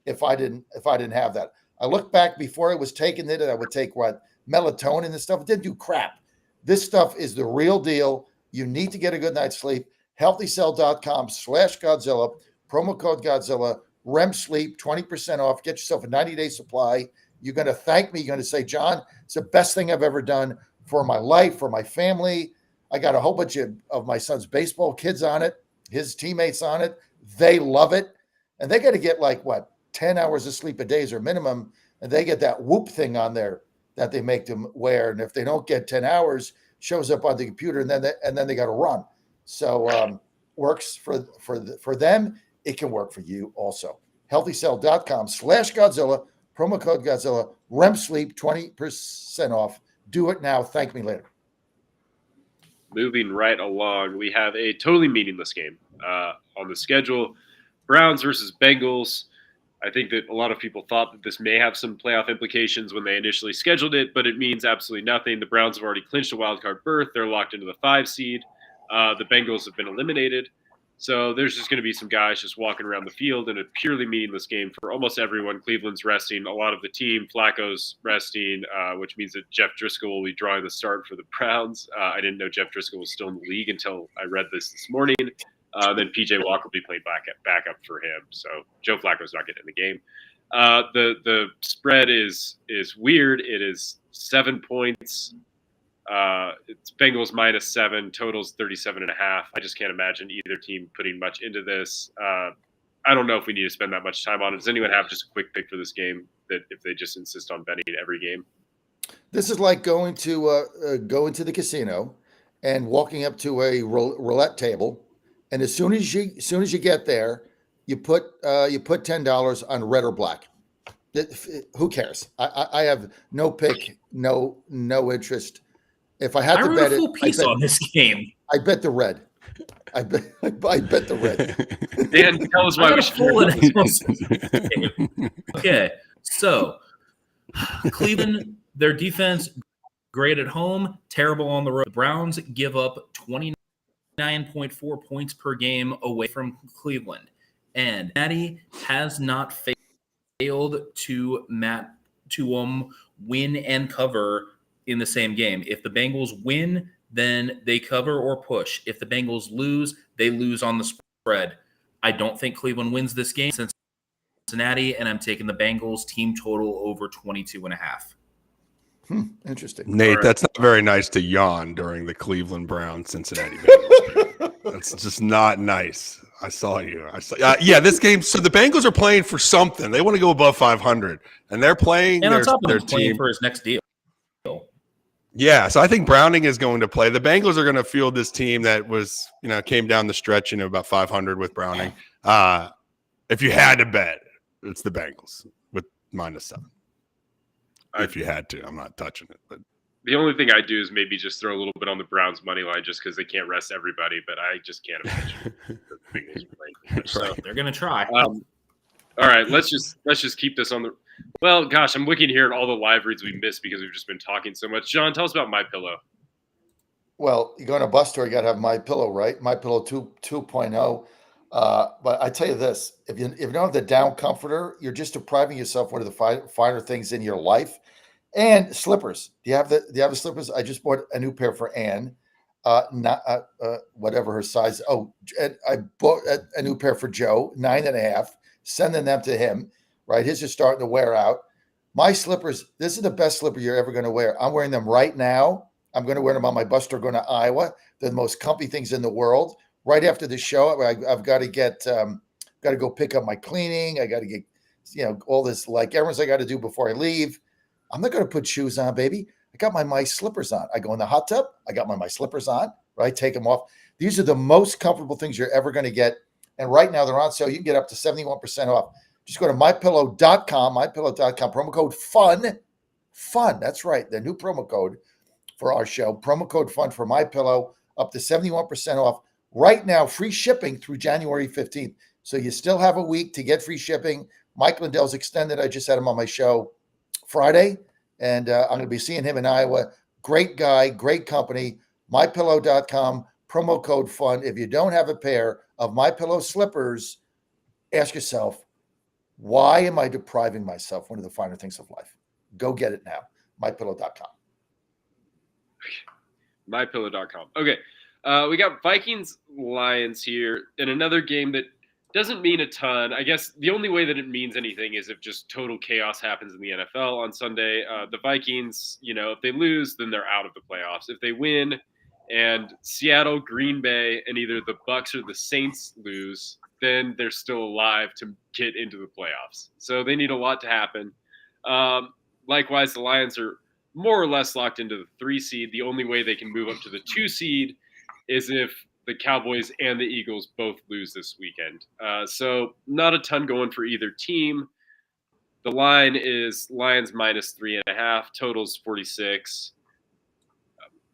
if I didn't have that. I look back before I was taking it, and I would take melatonin and stuff. It didn't do crap. This stuff is the real deal. You need to get a good night's sleep. healthycell.com/Godzilla, promo code Godzilla, REM sleep, 20% off. Get yourself a 90-day supply. You're going to thank me. You're going to say, John, it's the best thing I've ever done for my life, for my family. I got a whole bunch of my son's baseball kids on it, his teammates on it. They love it. And they got to get 10 hours of sleep a day is their minimum. And they get that Whoop thing on there that they make them wear. And if they don't get 10 hours, shows up on the computer, and then they got to run. So works for them. It can work for you also. healthycell.com/Godzilla, promo code Godzilla, REM sleep, 20% off. Do it now. Thank me later. Moving right along, we have a totally meaningless game on the schedule. Browns versus Bengals. I think that a lot of people thought that this may have some playoff implications when they initially scheduled it, but it means absolutely nothing. The Browns have already clinched a wild card berth. They're locked into the 5 seed. The Bengals have been eliminated. So there's just going to be some guys just walking around the field in a purely meaningless game for almost everyone. Cleveland's resting a lot of the team. Flacco's resting, which means that Jeff Driscoll will be drawing the start for the Browns. I didn't know Jeff Driscoll was still in the league until I read this morning. Then P.J. Walker will be playing backup for him. So Joe Flacco's not getting in the game. The spread is weird. It is 7 points. It's Bengals -7, totals 37.5. I just can't imagine either team putting much into this. I don't know if we need to spend that much time on it. Does anyone have just a quick pick for this game that if they just insist on betting every game? This is like going to the casino and walking up to a roulette table, and as soon as you get there, you put $10 on red or black. Who cares? I have no pick, no interest. If I had to bet a full piece on this game. I bet the red. I bet the red. Dan, tell us why we should. Okay, so Cleveland, their defense great at home, terrible on the road. The Browns give up 29.4 points per game away from Cleveland, and Cincinnati has not failed to win and cover in the same game. If the Bengals win, then they cover or push. If the Bengals lose, they lose on the spread. I don't think Cleveland wins this game since Cincinnati, and I'm taking the Bengals team total over 22.5. Interesting. Nate, that's not very nice to yawn during the Cleveland Browns Cincinnati Bengals. That's just not nice. I saw you. Yeah, this game. So the Bengals are playing for something. They want to go above 500, and they're playing and on top of their playing team for his next deal. Yeah, so I think Browning is going to play. The Bengals are going to field this team that was, came down the stretch, about 500 with Browning. If you had to bet, it's the Bengals with -7. If you had to, I'm not touching it. But the only thing I do is maybe just throw a little bit on the Browns money line just because they can't rest everybody. But I just can't imagine the Bengals playing too much. So they're going to try. All right, let's just keep this on the. Well, gosh, I'm looking here at all the live reads we missed because we've just been talking so much. John, tell us about MyPillow. Well, you go in a bus store, you got to have MyPillow, right? MyPillow 2.0. But I tell you this: if you don't have the down comforter, you're just depriving yourself one of the finer things in your life. And slippers. Do you have the slippers? I just bought a new pair for Anne. not whatever her size. Oh, and I bought a new pair for Joe, 9.5, sending them to him. Right, his are starting to wear out. My slippers. This is the best slipper you're ever going to wear. I'm wearing them right now. I'm going to wear them on my bus tour going to Iowa. They're the most comfy things in the world. Right after the show, I've got to got to go pick up my cleaning. I got to get, all this like errands I got to do before I leave. I'm not going to put shoes on, baby. I got my slippers on. I go in the hot tub. I got my slippers on, right? Take them off. These are the most comfortable things you're ever going to get. And right now they're on sale. You can get up to 71% off. Just go to mypillow.com, promo code FUN. That's right. The new promo code for our show. Promo code FUN for MyPillow, up to 71% off. Right now, free shipping through January 15th. So you still have a week to get free shipping. Mike Lindell's extended. I just had him on my show Friday, and I'm going to be seeing him in Iowa. Great guy, great company. MyPillow.com, promo code FUN. If you don't have a pair of MyPillow slippers, ask yourself, why am I depriving myself one of the finer things of life? Go get it now. MyPillow.com. MyPillow.com. Okay. We got Vikings Lions here in another game that doesn't mean a ton. I guess the only way that it means anything is if just total chaos happens in the NFL on Sunday. The Vikings, if they lose, then they're out of the playoffs. If they win and Seattle, Green Bay, and either the Bucks or the Saints lose, then they're still alive to get into the playoffs. So they need a lot to happen. Likewise, the Lions are more or less locked into the 3 seed. The only way they can move up to the 2 seed is if the Cowboys and the Eagles both lose this weekend. So not a ton going for either team. The line is Lions minus 3.5, totals 46.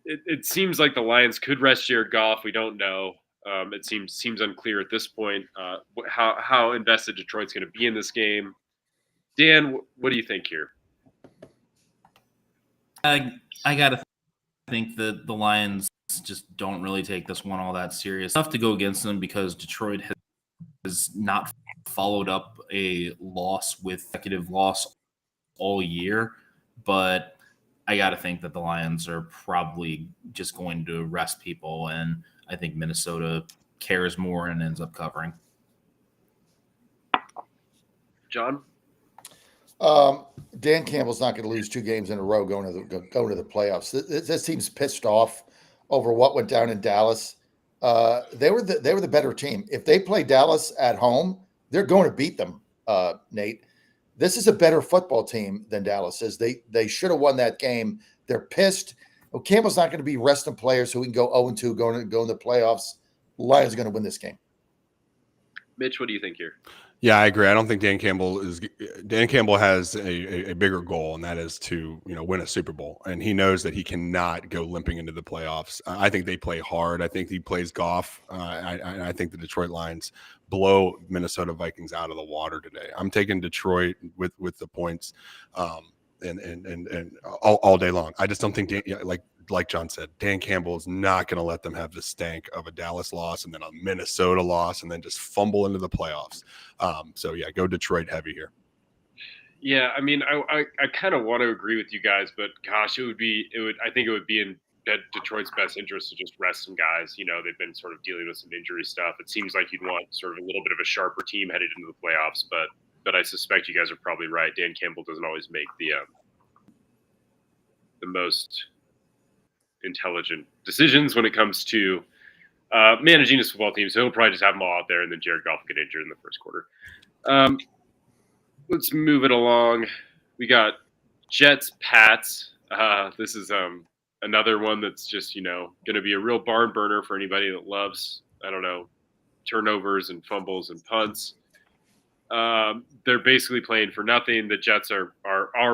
It seems like the Lions could rest Jared Goff. We don't know. It seems unclear at this point how invested Detroit's going to be in this game. Dan, what do you think here? I gotta think that the Lions just don't really take this one all that serious. Tough to go against them because Detroit has not followed up a loss with consecutive loss all year, but I got to think that the Lions are probably just going to rest people, and I think Minnesota cares more and ends up covering. John? Dan Campbell's not going to lose 2 games in a row going to the playoffs. This team's pissed off over what went down in Dallas. They were the better team. If they play Dallas at home, they're going to beat them, Nate. This is a better football team than Dallas is. They should have won that game. They're pissed. Well, Campbell's not going to be resting players so we can go 0-2 go in the playoffs. Lions are going to win this game. Mitch, what do you think here? Yeah, I agree. I don't think Dan Campbell has a bigger goal, and that is to win a Super Bowl. And he knows that he cannot go limping into the playoffs. I think they play hard. I think he plays Goff. I think the Detroit Lions blow Minnesota Vikings out of the water today. I'm taking Detroit with the points, and all day long. I just don't think like John said, Dan Campbell is not going to let them have the stank of a Dallas loss and then a Minnesota loss and then just fumble into the playoffs. So yeah, go Detroit heavy here. Yeah, I mean, I kind of want to agree with you guys, but gosh, I think it would be in Detroit's best interest to just rest some guys. They've been sort of dealing with some injury stuff. It seems like you'd want sort of a little bit of a sharper team headed into the playoffs, but I suspect you guys are probably right. Dan Campbell doesn't always make the most intelligent decisions when it comes to managing his football team. So he'll probably just have them all out there, and then Jared Goff will get injured in the first quarter. Let's move it along. We got Jets, Pats. This is another one that's just, going to be a real barn burner for anybody that loves, turnovers and fumbles and punts. They're basically playing for nothing. The Jets are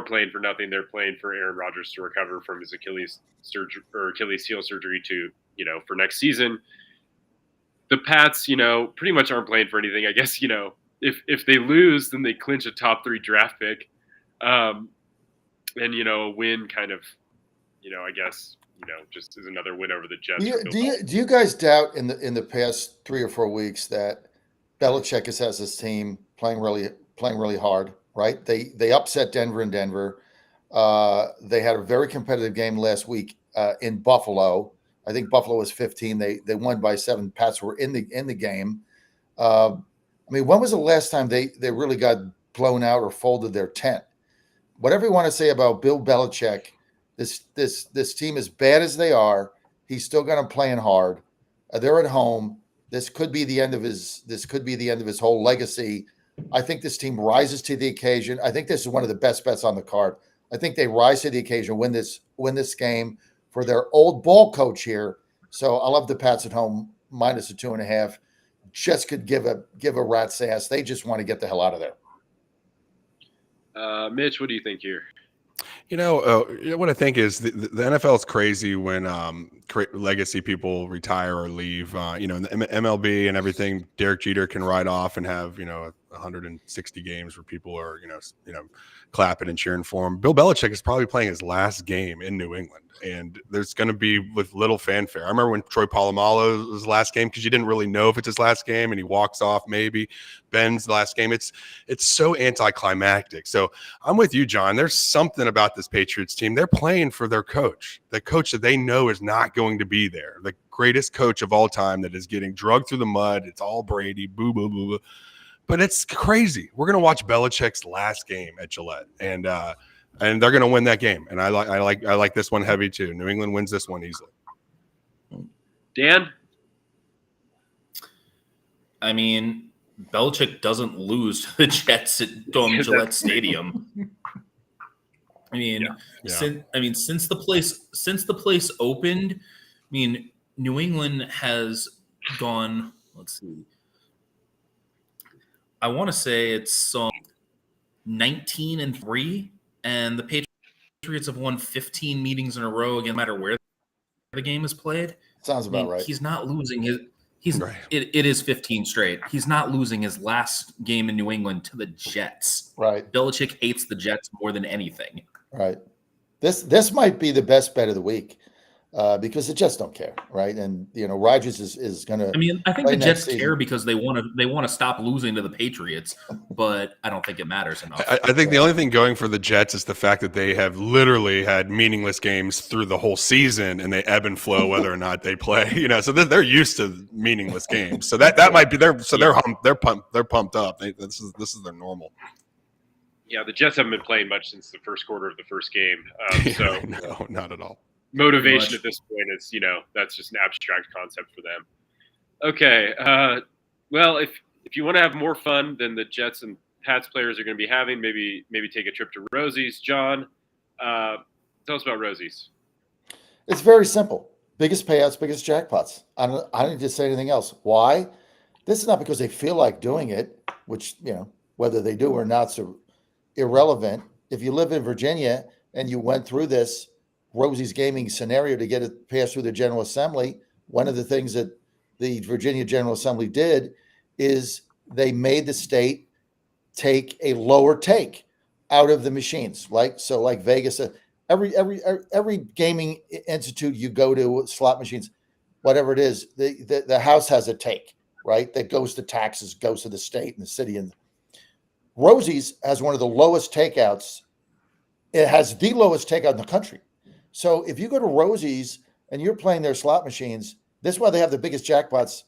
playing for nothing. They're playing for Aaron Rodgers to recover from his Achilles heel surgery to, for next season. The Pats, pretty much aren't playing for anything. I guess, if they lose, then they clinch a top 3 draft pick. And, a win kind of, I guess, just is another win over the Jets. Do you guys doubt in the past 3 or 4 weeks that Belichick has his team playing really hard, right? They upset Denver in Denver. They had a very competitive game last week in Buffalo I think Buffalo was 15. They won by 7. Pats were in the game. I mean, when was the last time they really got blown out or folded their tent? Whatever you want to say about Bill Belichick, this team, as bad as they are, he's still got them playing hard. They're at home. This could be the end of his whole legacy. I think this team rises to the occasion. I think this is one of the best bets on the card. I think they rise to the occasion, win this game for their old ball coach here. So I love the Pats at home minus a 2.5. Just could give a rat's ass. They just want to get the hell out of there. Mitch, what do you think here? What I think is the NFL is crazy when legacy people retire or leave. In the MLB and everything, Derek Jeter can ride off and have 160 games where people are clapping and cheering for him. Bill Belichick is probably playing his last game in New England, and there's going to be with little fanfare. I remember when Troy Polamalu's last game, because you didn't really know if it's his last game, and he walks off maybe. Ben's last game. It's so anticlimactic. So I'm with you, John. There's something about this Patriots team. They're playing for their coach, the coach that they know is not going to be there, the greatest coach of all time that is getting drugged through the mud. It's all Brady, boo, boo, boo, boo. But it's crazy. We're going to watch Belichick's last game at Gillette, and they're going to win that game. And I like this one heavy too. New England wins this one easily. Dan? I mean, Belichick doesn't lose to the Jets at Gillette Stadium. I mean, since the place opened, I mean, New England has gone. Let's see. I want to say it's 19-3, and the Patriots have won 15 meetings in a row again, no matter where the game is played. Sounds about right. He's not losing his. Right. It is 15 straight. He's not losing his last game in New England to the Jets. Right. Belichick hates the Jets more than anything. Right. This might be the best bet of the week because the Jets don't care, right? And Rodgers is going to. I mean, I think the Jets care because they want to stop losing to the Patriots, but I don't think it matters enough. I think the only thing going for the Jets is the fact that they have literally had meaningless games through the whole season, and they ebb and flow whether or not they play. So they're used to meaningless games. So that might be their. So they're pumped up. This is their normal. Yeah, the Jets haven't been playing much since the first quarter of the first game. So no, not at all. Motivation at this point is, that's just an abstract concept for them. Okay. Well, if you want to have more fun than the Jets and Pats players are going to be having, maybe take a trip to Rosie's. John, tell us about Rosie's. It's very simple. Biggest payouts, biggest jackpots. I don't need to say anything else. Why? This is not because they feel like doing it, which, whether they do or not, so irrelevant. If you live in Virginia and you went through this Rosie's gaming scenario to get it passed through the General Assembly, one of the things that the Virginia General Assembly did is they made the state take a lower take out of the machines. Like Vegas, every gaming institute you go to, slot machines, whatever it is, the house has a take, right? That goes to taxes, goes to the state and the city. And Rosie's has one of the lowest takeouts. It has the lowest takeout in the country. So if you go to Rosie's and you're playing their slot machines, that's why they have the biggest jackpots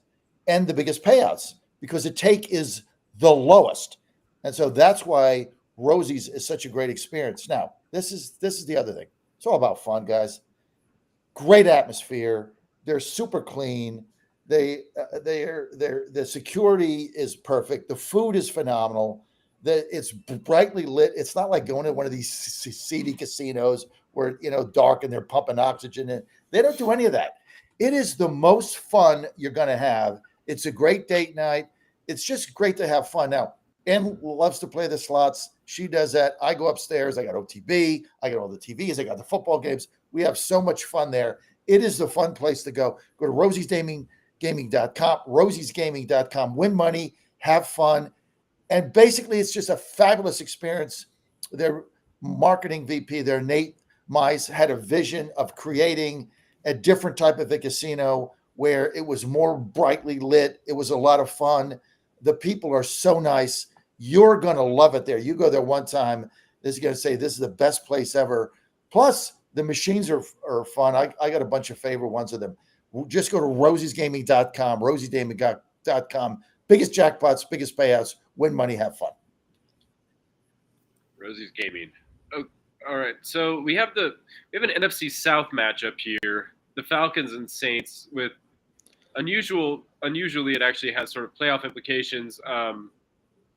and the biggest payouts, because the take is the lowest. And so that's why Rosie's is such a great experience. Now, this is the other thing. It's all about fun, guys. Great atmosphere. They're super clean. The security is perfect. The food is phenomenal. It's brightly lit. It's not like going to one of these seedy casinos where dark and they're pumping oxygen in. They don't do any of that. It is the most fun you're going to have. It's a great date night. It's just great to have fun. Now, Ann loves to play the slots. She does that. I go upstairs. I got OTB. I got all the TVs. I got the football games. We have so much fun there. It is the fun place to go. Go to rosiesgaming.com, rosiesgaming.com. Win money, have fun. And basically, it's just a fabulous experience. Their marketing VP, their Nate Mize, had a vision of creating a different type of a casino where it was more brightly lit. It was a lot of fun. The people are so nice. You're going to love it there. You go there one time, this is going to say this is the best place ever. Plus, the machines are fun. I got a bunch of favorite ones of them. Just go to rosiesgaming.com, rosiegaming.com. Biggest jackpots, biggest payouts, win money, have fun. Rosie's Gaming. Oh, all right. So we have an NFC South matchup here. The Falcons and Saints with unusually it actually has sort of playoff implications.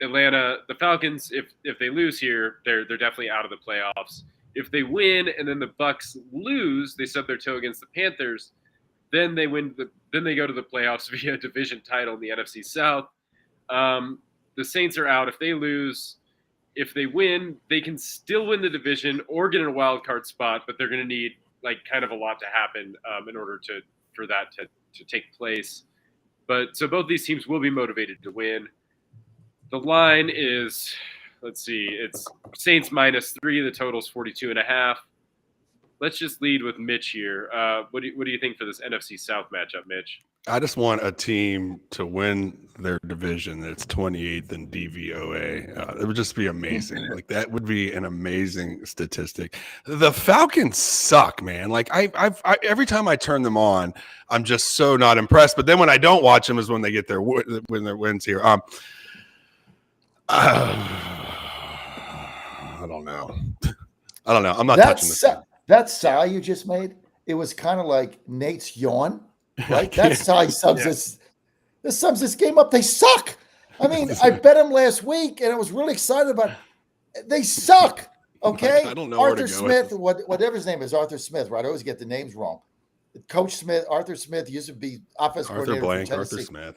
Atlanta, the Falcons, if they lose here, they're definitely out of the playoffs. If they win and then the Bucks lose, they stub their toe against the Panthers, then they win. Then they go to the playoffs via division title in the NFC South. The Saints are out. If they lose, if they win, they can still win the division or get in a wild card spot, but they're going to need kind of a lot to happen in order for that to take place. But so both these teams will be motivated to win. The line is, let's see, it's Saints -3. The total's 42.5. Let's just lead with Mitch here. What do you think for this NFC South matchup, Mitch? I just want a team to win their division that's 28th in DVOA. It would just be amazing. That would be an amazing statistic. The Falcons suck, man. I every time I turn them on, I'm just so not impressed. But then when I don't watch them is when they get their wins here. I don't know. I'm not touching this. That sigh you just made, it was kind of like Nate's yawn, right? That sigh sums this sums this game up. They suck. I mean, I bet him last week, and I was really excited about it. They suck. Okay, I don't know Arthur Smith, whatever his name is, Arthur Smith, right? I always get the names wrong. Coach Smith, Arthur Smith used to be offensive coordinator. Arthur Smith.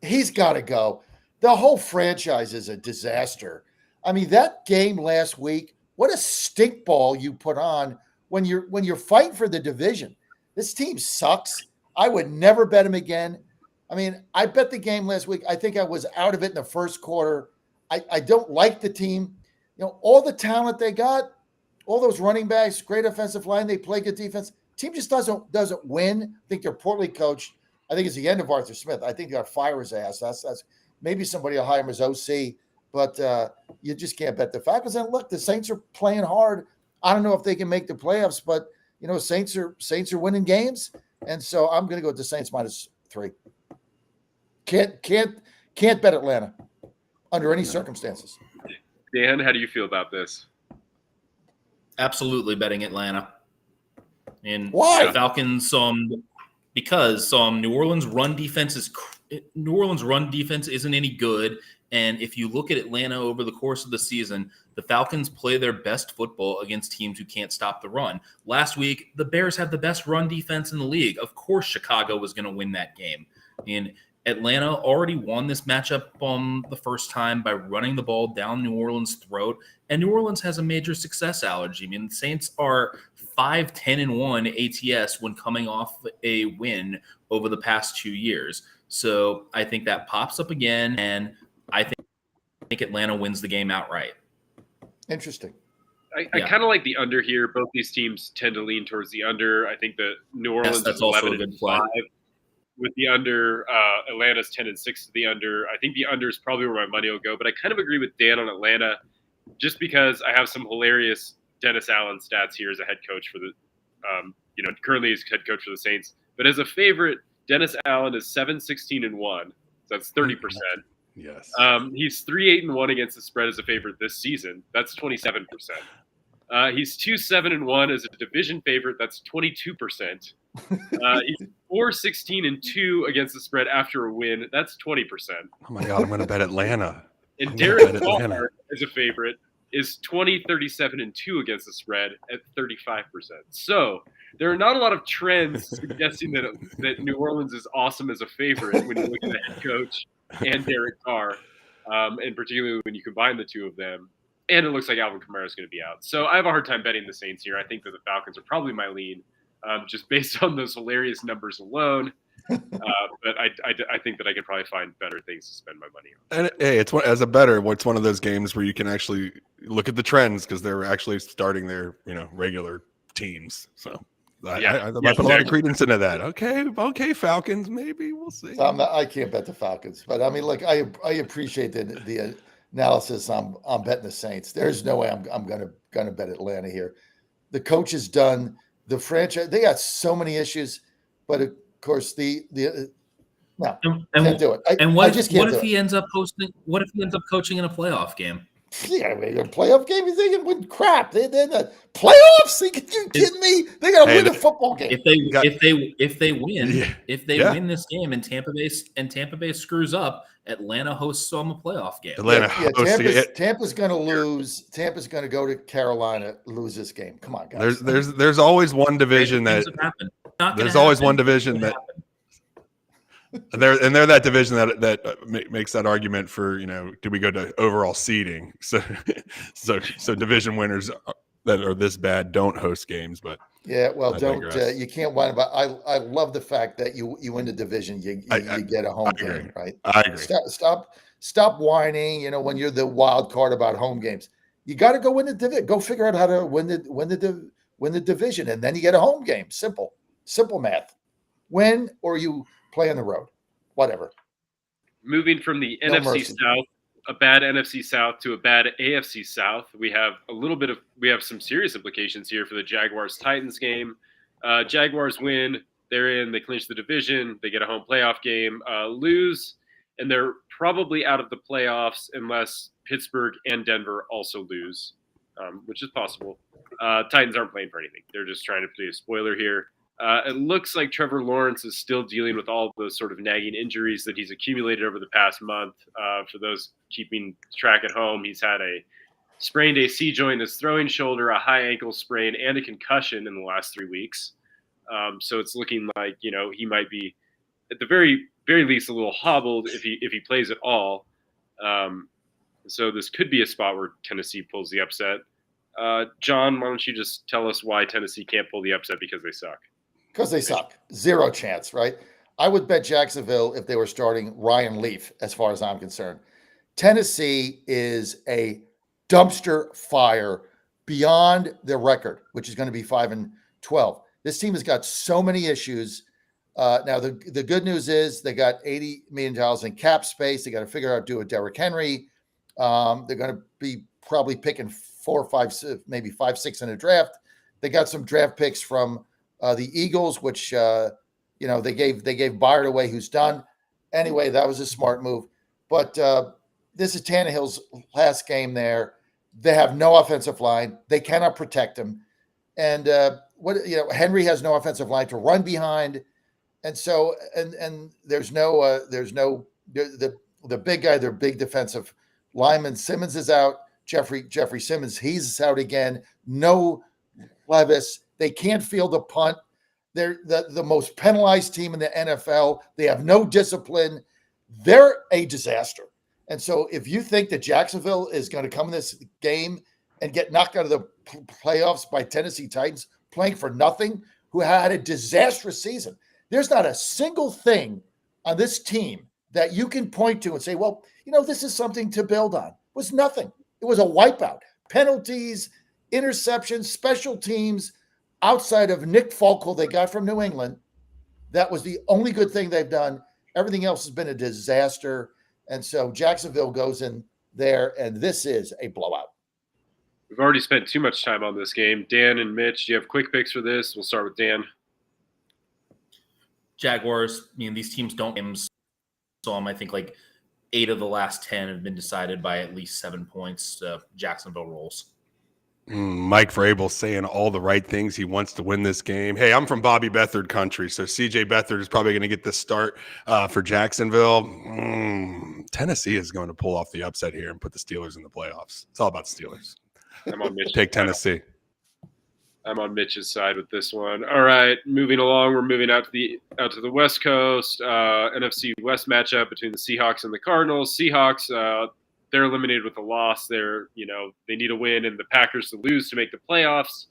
He's got to go. The whole franchise is a disaster. I mean, that game last week, what a stink ball you put on when you're fighting for the division. This team sucks. I would never bet him again. I mean, I bet the game last week. I think I was out of it in the first quarter. I don't like the team. You know, all the talent they got, all those running backs, great offensive line, they play good defense. Team just doesn't win. I think they're poorly coached. I think it's the end of Arthur Smith. I think they got to fire his ass. That's maybe somebody will hire him as OC, but you just can't bet the Falcons. And look, the Saints are playing hard. I don't know if they can make the playoffs, but you know, Saints are winning games, and so I'm going to go with the Saints -3. Can't bet Atlanta under any circumstances. Dan, how do you feel about this? Absolutely betting Atlanta. And why? The Falcons, because New Orleans' run defense isn't any good. And if you look at Atlanta over the course of the season, the Falcons play their best football against teams who can't stop the run. Last week, the Bears have the best run defense in the league. Of course, Chicago was going to win that game. And Atlanta already won this matchup the first time by running the ball down New Orleans' throat. And New Orleans has a major success allergy. I mean, the Saints are 5-10-1 ATS when coming off a win over the past 2 years. So I think that pops up again, and I think Atlanta wins the game outright. Interesting. I kind of like the under here. Both these teams tend to lean towards the under. I think the New Orleans that's is also 11-5 with the under. Atlanta's 10-6 to the under. I think the under is probably where my money will go. But I kind of agree with Dan on Atlanta, just because I have some hilarious Dennis Allen stats here as a head coach for the, currently he's head coach for the Saints. But as a favorite, Dennis Allen is 7-16-1. So that's 30%. Yes. He's 3-8-1 against the spread as a favorite this season. That's 27%. He's 2-7-1 as a division favorite. That's 22%. He's 4-16-2 against the spread after a win. That's 20%. Oh my God, I'm going to bet Atlanta. And Derek Carr as a favorite is 20-37-2 against the spread at 35%. So there are not a lot of trends suggesting that New Orleans is awesome as a favorite when you look at the head coach and Derek Carr, and particularly when you combine the two of them. And it looks like Alvin Kamara is going to be out. So I have a hard time betting the Saints here. I think that the Falcons are probably my lean, just based on those hilarious numbers alone. But I think that I could probably find better things to spend my money on. And hey, it's one of those games where you can actually look at the trends because they're actually starting their regular teams. So I put a lot of credence into that. Okay, Falcons, maybe we'll see. So I can't bet the Falcons, but I mean, like I appreciate the analysis. I'm betting the Saints. There's no way I'm gonna bet Atlanta here. The coach has done the franchise. They got so many issues, but course, no, And can't do it. and I just can't what do if it. he ends up hosting? What if he ends up coaching in a playoff game? Yeah, I mean, a playoff game, they can win crap. They're the playoffs. You kidding me? They got to win a football game. If they win Yeah. win this game and Tampa Bay screws up, Atlanta hosts them a playoff game. Atlanta Tampa's going to lose. Tampa's going to go to Carolina, lose this game. Come on, guys. There's always one division Things that have happened. Not there's gonna always happen. one division It that happened. they're that division that makes that argument for, do we go to overall seeding? So division winners that are this bad don't host games, but Yeah, well, I don't digress. you can't whine about. I love the fact that you win the division, you get a home I agree. game, right? I agree. Stop whining. When you're the wild card about home games, you got to go win the division. Go figure out how to win the division, and then you get a home game. Simple math. Win or you play on the road, whatever. Moving from the No NFC mercy. South, a bad NFC South, to a bad AFC South, we have some serious implications here for the Jaguars-Titans game. Jaguars win, they're in, they clinch the division, they get a home playoff game. Lose, and they're probably out of the playoffs unless Pittsburgh and Denver also lose, which is possible. Titans aren't playing for anything. They're just trying to play a spoiler here. It looks like Trevor Lawrence is still dealing with all those sort of nagging injuries that he's accumulated over the past month. For those keeping track at home, he's had a sprained AC joint in his throwing shoulder, a high ankle sprain, and a concussion in the last 3 weeks. So it's looking like, he might be at the very, very least a little hobbled if he plays at all. So this could be a spot where Tennessee pulls the upset. John, why don't you just tell us why Tennessee can't pull the upset because they suck? Because they suck. Zero chance, right? I would bet Jacksonville if they were starting Ryan Leaf, as far as I'm concerned. Tennessee is a dumpster fire beyond their record, which is going to be 5-12. This team has got so many issues. Now, the good news is they got $80 million in cap space. They got to figure out how to do with Derrick Henry. They're going to be probably picking 4 or 5, maybe 5, 6 in a draft. They got some draft picks from the Eagles, which they gave Byard away, who's done. Anyway, that was a smart move. But this is Tannehill's last game there. They have no offensive line. They cannot protect him. And Henry has no offensive line to run behind. And so and there's the big guy, their big defensive lineman Simmons is out. Jeffrey Simmons, he's out again. No Levis. They can't field a punt. They're the most penalized team in the NFL. They have no discipline. They're a disaster. And so if you think that Jacksonville is going to come in this game and get knocked out of the playoffs by Tennessee Titans playing for nothing, who had a disastrous season, there's not a single thing on this team that you can point to and say, well, this is something to build on. It was nothing. It was a wipeout. Penalties, interceptions, special teams. Outside of Nick Falco they got from New England, that was the only good thing they've done. Everything else has been a disaster. And so Jacksonville goes in there, and this is a blowout. We've already spent too much time on this game. Dan and Mitch, do you have quick picks for this? We'll start with Dan. Jaguars, these teams don't games. So I think like 8 of the last 10 have been decided by at least 7 points. Jacksonville rolls. Mike Vrabel saying all the right things. He wants to win this game. Hey, I'm from Bobby Beathard country, so CJ Beathard is probably going to get the start for Jacksonville. Tennessee is going to pull off the upset here and put the Steelers in the playoffs. It's all about the Steelers. I'm on Mitch's Take Tennessee. I'm on Mitch's side with this one. All right, moving along. We're moving out to the West Coast. NFC West matchup between the Seahawks and the Cardinals. Seahawks, they're eliminated with a loss. They need a win and the Packers to lose to make the playoffs.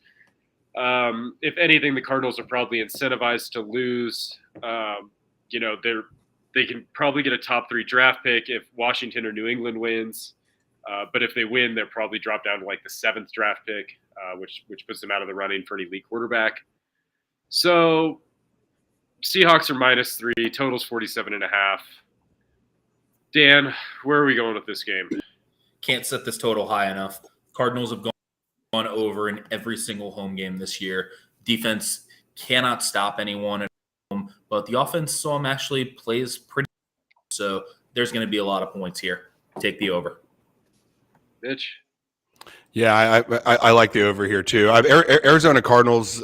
If anything, the Cardinals are probably incentivized to lose. They can probably get a top 3 draft pick if Washington or New England wins. But if they win, they'll probably drop down to like the 7th draft pick, which puts them out of the running for an elite quarterback. So Seahawks are -3, totals 47.5. Dan, where are we going with this game? Can't set this total high enough. Cardinals have gone over in every single home game this year. Defense cannot stop anyone at home. but the offense actually plays pretty. So there's going to be a lot of points here. Take the over. Mitch. Yeah, I like the over here too. Arizona Cardinals.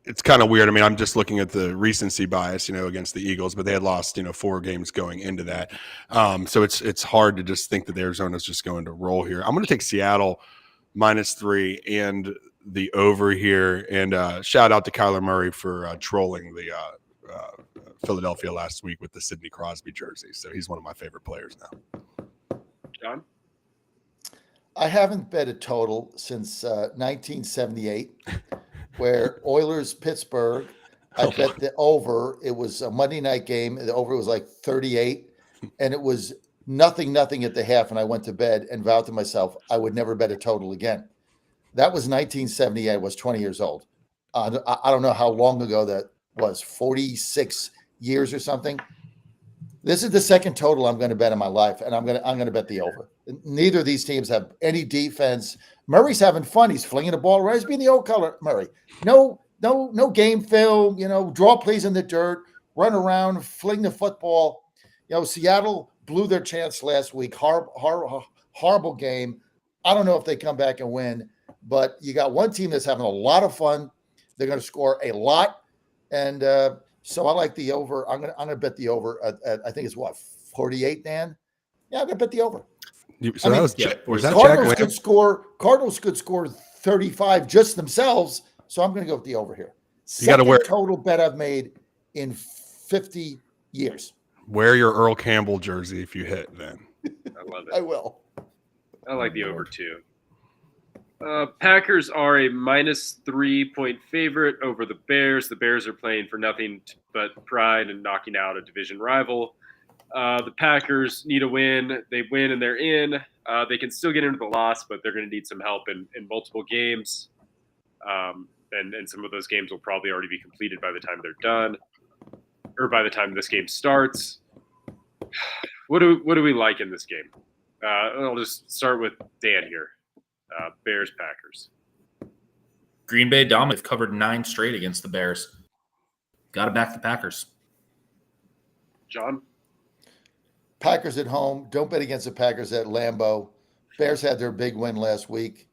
It's kind of weird. I mean, I'm just looking at the recency bias, against the Eagles, but they had lost, 4 games going into that. So it's hard to just think that Arizona's just going to roll here. I'm going to take Seattle -3 and the over here. And shout out to Kyler Murray for trolling the Philadelphia last week with the Sidney Crosby jersey. So he's one of my favorite players now. John? I haven't bet a total since 1978, where Oilers Pittsburgh. I bet the over. It was a Monday night game. The over was like 38, and it was nothing at the half. And I went to bed and vowed to myself I would never bet a total again. That was 1978. I was 20 years old. I don't know how long ago that was. 46 years or something. This is the second total I'm going to bet in my life, and I'm going to bet the over. Neither of these teams have any defense. Murray's having fun. He's flinging the ball around. He's being the old color Murray. No game film. Draw plays in the dirt, run around, fling the football. Seattle blew their chance last week. Horrible game. I don't know if they come back and win, but you got one team that's having a lot of fun. They're going to score a lot, and so I like the over. I'm gonna bet the over at I think it's 48, Dan. Yeah, I'm gonna bet the over. So that was that Cardinals Jack could score. Cardinals could score 35 just themselves. So I'm gonna go with the over here. Second total bet I've made in 50 years. Wear your Earl Campbell jersey if you hit. Then I love it. I will. I like the over too. Packers are a -3 point favorite over the Bears. The Bears are playing for nothing but pride and knocking out a division rival. The Packers need a win. They win and they're in. They can still get into the loss, but they're going to need some help in multiple games. And some of those games will probably already be completed by the time they're done, or by the time this game starts. What do we like in this game? I'll just start with Dan here. Bears, Packers. Green Bay dominant. They've covered 9 straight against the Bears. Got to back the Packers. John? Packers at home. Don't bet against the Packers at Lambeau. Bears had their big win last week,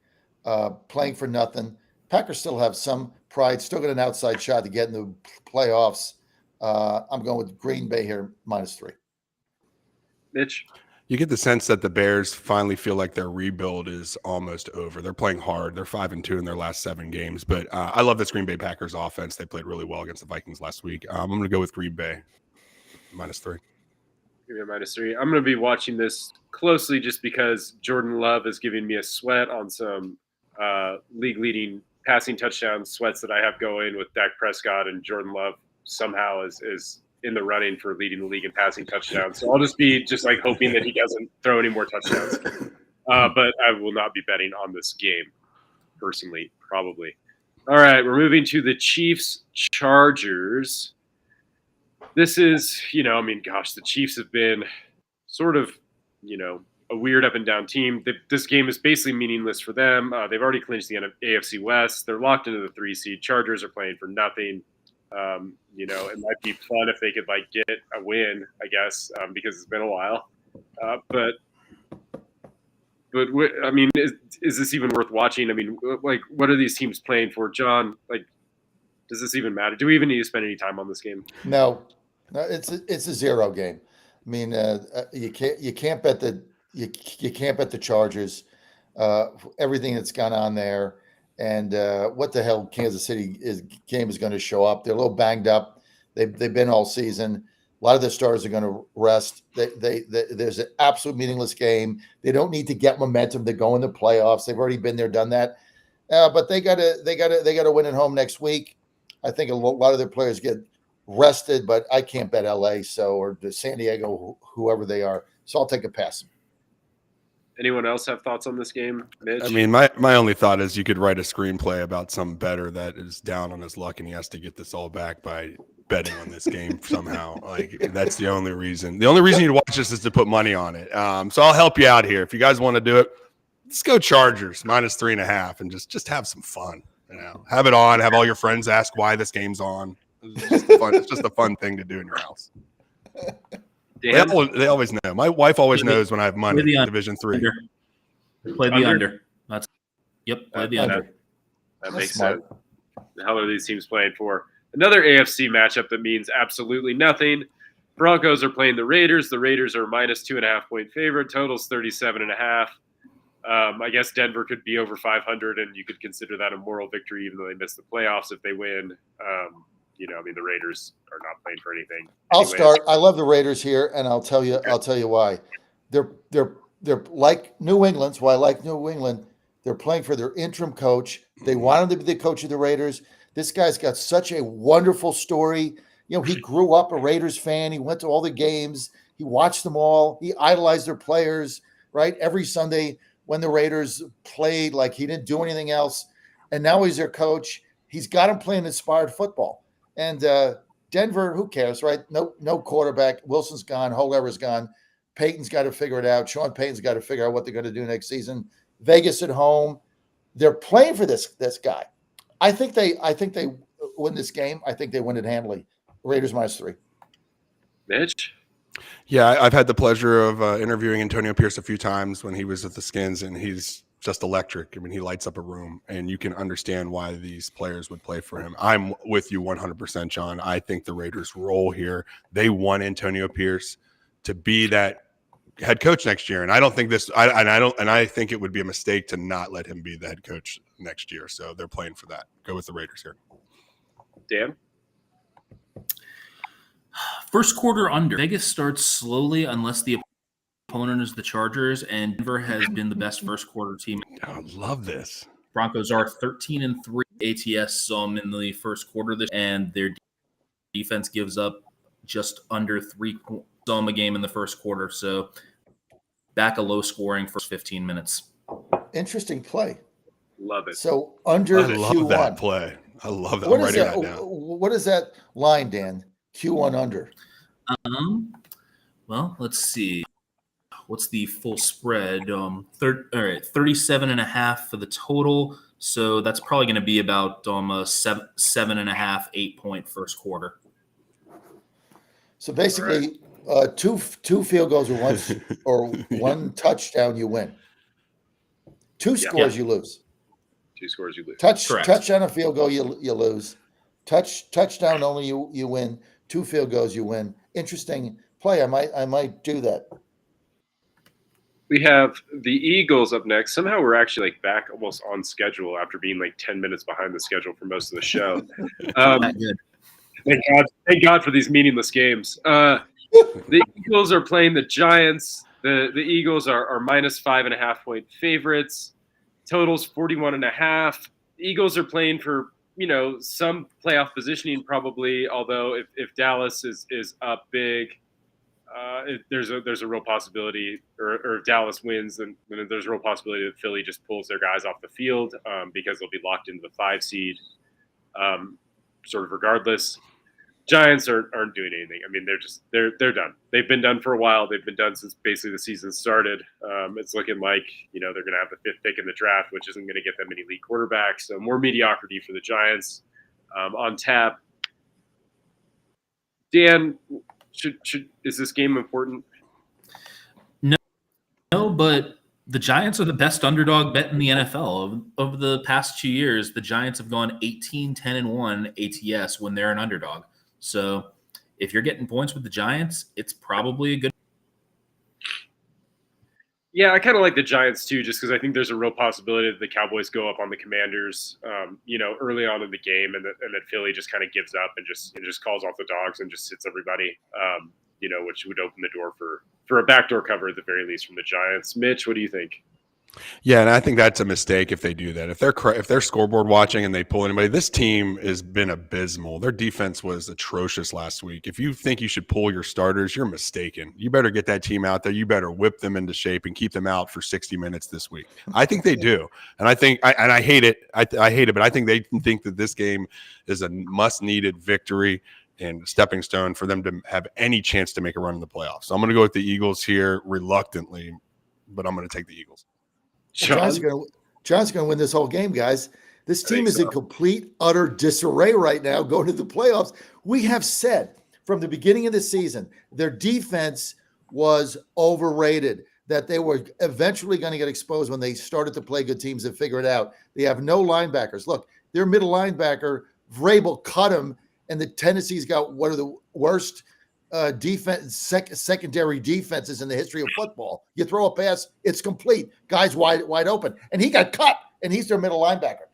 playing for nothing. Packers still have some pride, still got an outside shot to get in the playoffs. I'm going with Green Bay here, -3. Mitch? You get the sense that the Bears finally feel like their rebuild is almost over. They're playing hard. They're 5-2 in their last 7 games. But I love this Green Bay Packers offense. They played really well against the Vikings last week. I'm going to go with Green Bay, -3. Give me a -3. I'm going to be watching this closely just because Jordan Love is giving me a sweat on some league-leading passing touchdown sweats that I have going with Dak Prescott, and Jordan Love somehow is in the running for leading the league in passing touchdowns. So I'll just be hoping that he doesn't throw any more touchdowns. But I will not be betting on this game personally, probably. All right, we're moving to the Chiefs Chargers. This is, the Chiefs have been sort of, a weird up and down team. This game is basically meaningless for them. They've already clinched the AFC West. They're locked into the 3 seed. Chargers are playing for nothing. It might be fun if they could get a win, I guess, because it's been a while. But is this even worth watching? I mean, what are these teams playing for, John? Does this even matter? Do we even need to spend any time on this game? No, it's a 0 game. I mean, you can't bet the Chargers. Everything that's gone on there. And what the hell Kansas City game is going to show up. They're a little banged up. They've been all season. A lot of their stars are going to rest. There's an absolute meaningless game. They don't need to get momentum to go in the playoffs. They've already been there, done that. But they gotta win at home next week. I think a lot of their players get rested, but I can't bet LA or San Diego, whoever they are. So I'll take a pass. Anyone else have thoughts on this game, Mitch? I mean, my only thought is you could write a screenplay about some bettor that is down on his luck and he has to get this all back by betting on this game somehow. That's the only reason. The only reason you'd watch this is to put money on it. So I'll help you out here. If you guys want to do it, let's go Chargers -3.5 and just have some fun. Have it on. Have all your friends ask why this game's on. It's just a fun thing to do in your house. Dan, They always know. My wife always knows when I have money. Play the Division 3. Play the under. That's play the under. that makes smart. sense. The hell are these teams playing for? Another AFC matchup that means absolutely nothing. Broncos are playing the Raiders. The Raiders are minus 2.5 point favorite. Total's 37.5. I guess Denver could be over 500, and you could consider that a moral victory, even though they miss the playoffs if they win. The Raiders are not playing for anything. I'll start. I love the Raiders here, and I'll tell you why. They're like New England's. Why I like New England? They're playing for their interim coach. They want him to be the coach of the Raiders. This guy's got such a wonderful story. He grew up a Raiders fan. He went to all the games. He watched them all. He idolized their players, right? Every Sunday when the Raiders played, like he didn't do anything else. And now he's their coach. He's got him playing inspired football. And Denver, who cares, right? No quarterback. Wilson's gone. Holler's gone. Peyton's got to figure it out. Sean Payton's got to figure out what they're going to do next season. Vegas at home. They're playing for this guy. I think they win this game. I think they win it handily. Raiders -3. Mitch? Yeah, I've had the pleasure of interviewing Antonio Pierce a few times when he was at the Skins, and he's just electric. I mean, he lights up a room, and you can understand why these players would play for him. I'm with you 100%, John. I think the Raiders roll here. They want Antonio Pierce to be that head coach next year, and I don't think I think it would be a mistake to not let him be the head coach next year. So they're playing for that. Go with the Raiders here. Dan? First quarter under. Vegas starts slowly unless the opponent is the Chargers, and Denver has been the best first quarter team. I love this. Broncos are 13-3 ATS in the first quarter, and their defense gives up just under 3 a game in the first quarter. So back a low scoring first 15 minutes. Interesting play. Love it. So under I love Q1. that play. I love that. What I'm is writing that? that down. What is that line, Dan? Q1 under. Well, let's see. What's the full spread? 37.5 for the total. So that's probably going to be about a 7.5, 8 point first quarter. So basically, two field goals or one touchdown, you win. Two scores, you lose. 2 scores, you lose. Touchdown, a field goal, you lose. Touchdown only, you win. 2 field goals, you win. Interesting play. I might do that. We have the Eagles up next. Somehow we're actually back almost on schedule after being 10 minutes behind the schedule for most of the show. Good. Thank God for these meaningless games. The Eagles are playing the Giants. The Eagles are minus 5.5 point favorites. Totals 41.5. Eagles are playing for some playoff positioning probably. Although if Dallas is up big, there's a real possibility, or if Dallas wins, then there's a real possibility that Philly just pulls their guys off the field because they'll be locked into the 5 seed. Sort of regardless. Giants aren't doing anything. I mean, they're done. They've been done for a while. They've been done since basically the season started. It's looking like they're going to have the 5th pick in the draft, which isn't going to get them any elite quarterbacks. So more mediocrity for the Giants on tap. Dan, is this game important? No, but the Giants are the best underdog bet in the NFL. Over the past 2 years, the Giants have gone 18-10-1 ATS when they're an underdog. So if you're getting points with the Giants, it's probably a good. Yeah, I kind of like the Giants too, just because I think there's a real possibility that the Cowboys go up on the Commanders, early on in the game, and that Philly just kind of gives up and just calls off the dogs and just sits everybody, which would open the door for a backdoor cover at the very least from the Giants. Mitch, what do you think? Yeah, and I think that's a mistake if they do that. If they're scoreboard watching and they pull anybody, this team has been abysmal. Their defense was atrocious last week. If you think you should pull your starters, you're mistaken. You better get that team out there. You better whip them into shape and keep them out for 60 minutes this week. I think they do, and I think I hate it. I hate it, but I think they think that this game is a must-needed victory and stepping stone for them to have any chance to make a run in the playoffs. So I'm going to go with the Eagles here reluctantly, but I'm going to take the Eagles. John's going to win this whole game, guys. This I team think is in so. complete, utter disarray right now going to the playoffs. We have said from the beginning of the season, their defense was overrated, that they were eventually going to get exposed when they started to play good teams and figure it out. They have no linebackers. Look, their middle linebacker, Vrabel, cut him, and the Tennessee's got one of the worst secondary defenses in the history of football. You throw a pass, it's complete. Guy's wide open. And he got cut, and he's their middle linebacker.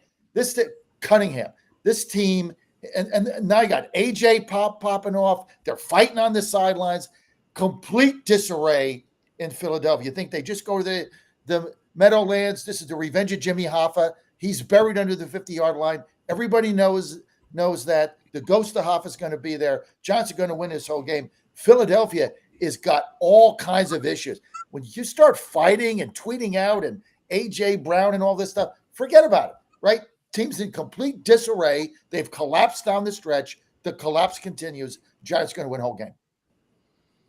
Cunningham, this team, and now you got AJ popping off. They're fighting on the sidelines. Complete disarray in Philadelphia. You think they just go to the Meadowlands? This is the revenge of Jimmy Hoffa. He's buried under the 50-yard line. Everybody knows that. The ghost of Hoffa is going to be there. Giants are going to win this whole game. Philadelphia has got all kinds of issues. When you start fighting and tweeting out and A.J. Brown and all this stuff, forget about it, right? Team's in complete disarray. They've collapsed down the stretch. The collapse continues. Giants are going to win the whole game.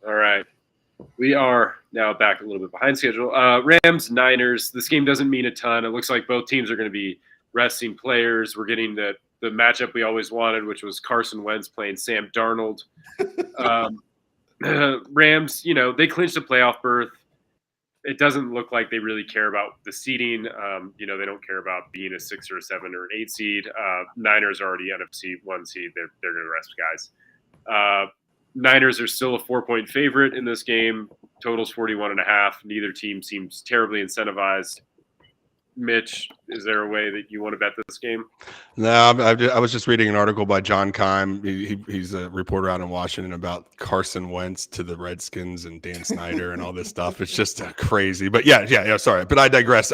All right. We are now back a little bit behind schedule. Rams, Niners. This game doesn't mean a ton. It looks like both teams are going to be resting players. We're getting the matchup we always wanted, which was Carson Wentz playing Sam Darnold. Rams, they clinched a playoff berth. It doesn't look like they really care about the seeding. They don't care about being a 6 or a 7 or an 8 seed. Niners are already NFC 1 seed. They're going to rest guys. Niners are still a 4-point favorite in this game. Totals 41.5. Neither team seems terribly incentivized. Mitch, is there a way that you want to bet this game? No, I was just reading an article by John Keim. He's a reporter out in Washington about Carson Wentz to the Redskins and Dan Snyder and all this stuff. It's just crazy. But yeah. Sorry, but I digress.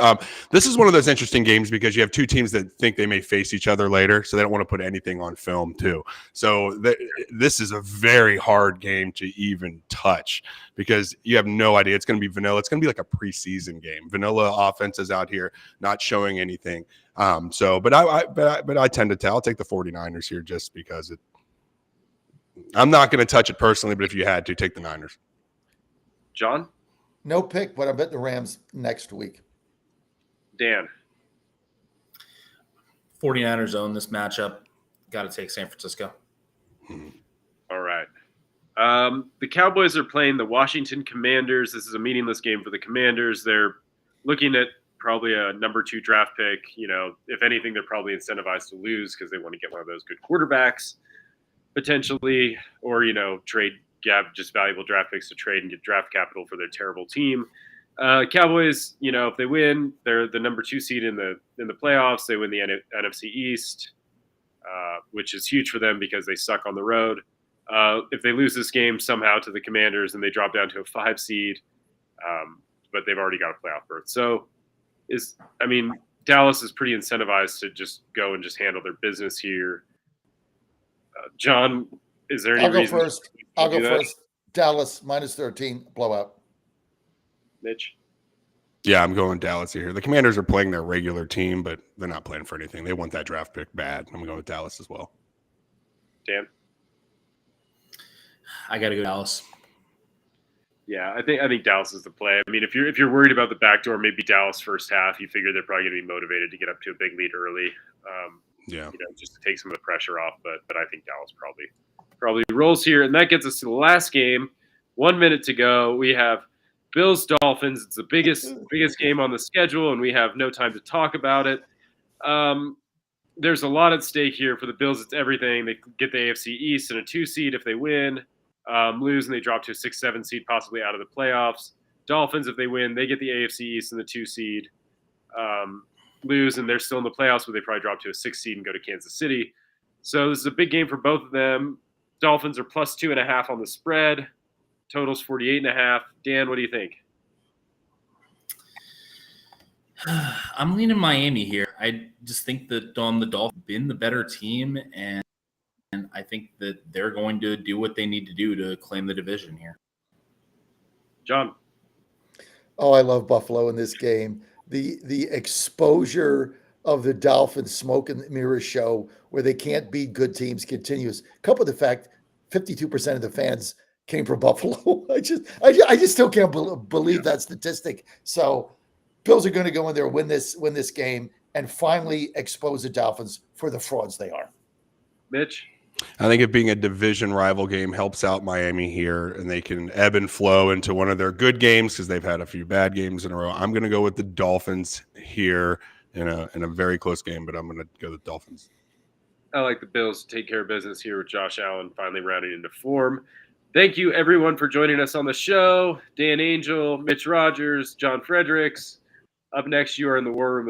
This is one of those interesting games because you have two teams that think they may face each other later, so they don't want to put anything on film too. So this is a very hard game to even touch because you have no idea. It's going to be vanilla. It's going to be like a preseason game. Vanilla offenses out here not showing anything. But I tend to I'll take the 49ers here just because I'm not going to touch it personally, but if you had to, take the Niners. John? No pick, but I bet the Rams next week. Dan? 49ers own this matchup. Got to take San Francisco. All right. The Cowboys are playing the Washington Commanders. This is a meaningless game for the Commanders. They're looking at probably a number 2 draft pick. If anything, they're probably incentivized to lose because they want to get one of those good quarterbacks potentially, or, trade just valuable draft picks to trade and get draft capital for their terrible team. Cowboys, if they win, they're the number 2 seed in the playoffs. They win the NFC East, which is huge for them because they suck on the road. If they lose this game somehow to the Commanders and they drop down to a 5 seed, but they've already got a playoff berth. So Dallas is pretty incentivized to just go and just handle their business here. John, is there any reason? I'll go first. Dallas -13 blowout. Mitch? Yeah, I'm going Dallas here. The Commanders are playing their regular team, but they're not playing for anything. They want that draft pick bad. I'm going with Dallas as well. Dan? I got to go Dallas. Yeah, I think Dallas is the play. If you're worried about the backdoor, maybe Dallas first half. You figure they're probably going to be motivated to get up to a big lead early. Just to take some of the pressure off. But I think Dallas probably rolls here, and that gets us to the last game. 1 minute to go. We have Bills Dolphins. It's the biggest game on the schedule, and we have no time to talk about it. There's a lot at stake here for the Bills. It's everything. They get the AFC East and a 2 seed if they win. Lose and they drop to a 6-7 seed, possibly out of the playoffs. Dolphins, if they win, they get the AFC East and the 2 seed. Lose and they're still in the playoffs, but they probably drop to a 6 seed and go to Kansas City. So this is a big game for both of them. Dolphins are +2.5 on the spread. Totals 48.5. Dan, what do you think? I'm leaning Miami here. I just think that the Dolphins have been the better team, and I think that they're going to do what they need to do to claim the division here. John? Oh, I love Buffalo in this game. The exposure of the Dolphins smoke and mirror show where they can't beat good teams continues. Coupled with the fact 52% of the fans came from Buffalo. I just still can't believe that statistic. So Bills are going to go in there, win this game, and finally expose the Dolphins for the frauds they are. Mitch? I think it being a division rival game helps out Miami here, and they can ebb and flow into one of their good games because they've had a few bad games in a row. I'm going to go with the Dolphins here in a very close game, but I'm going to go with the Dolphins. I like the Bills to take care of business here with Josh Allen finally rounding into form. Thank you, everyone, for joining us on the show. Dan Angel, Mitch Rogers, John Fredericks. Up next, you are in the War Room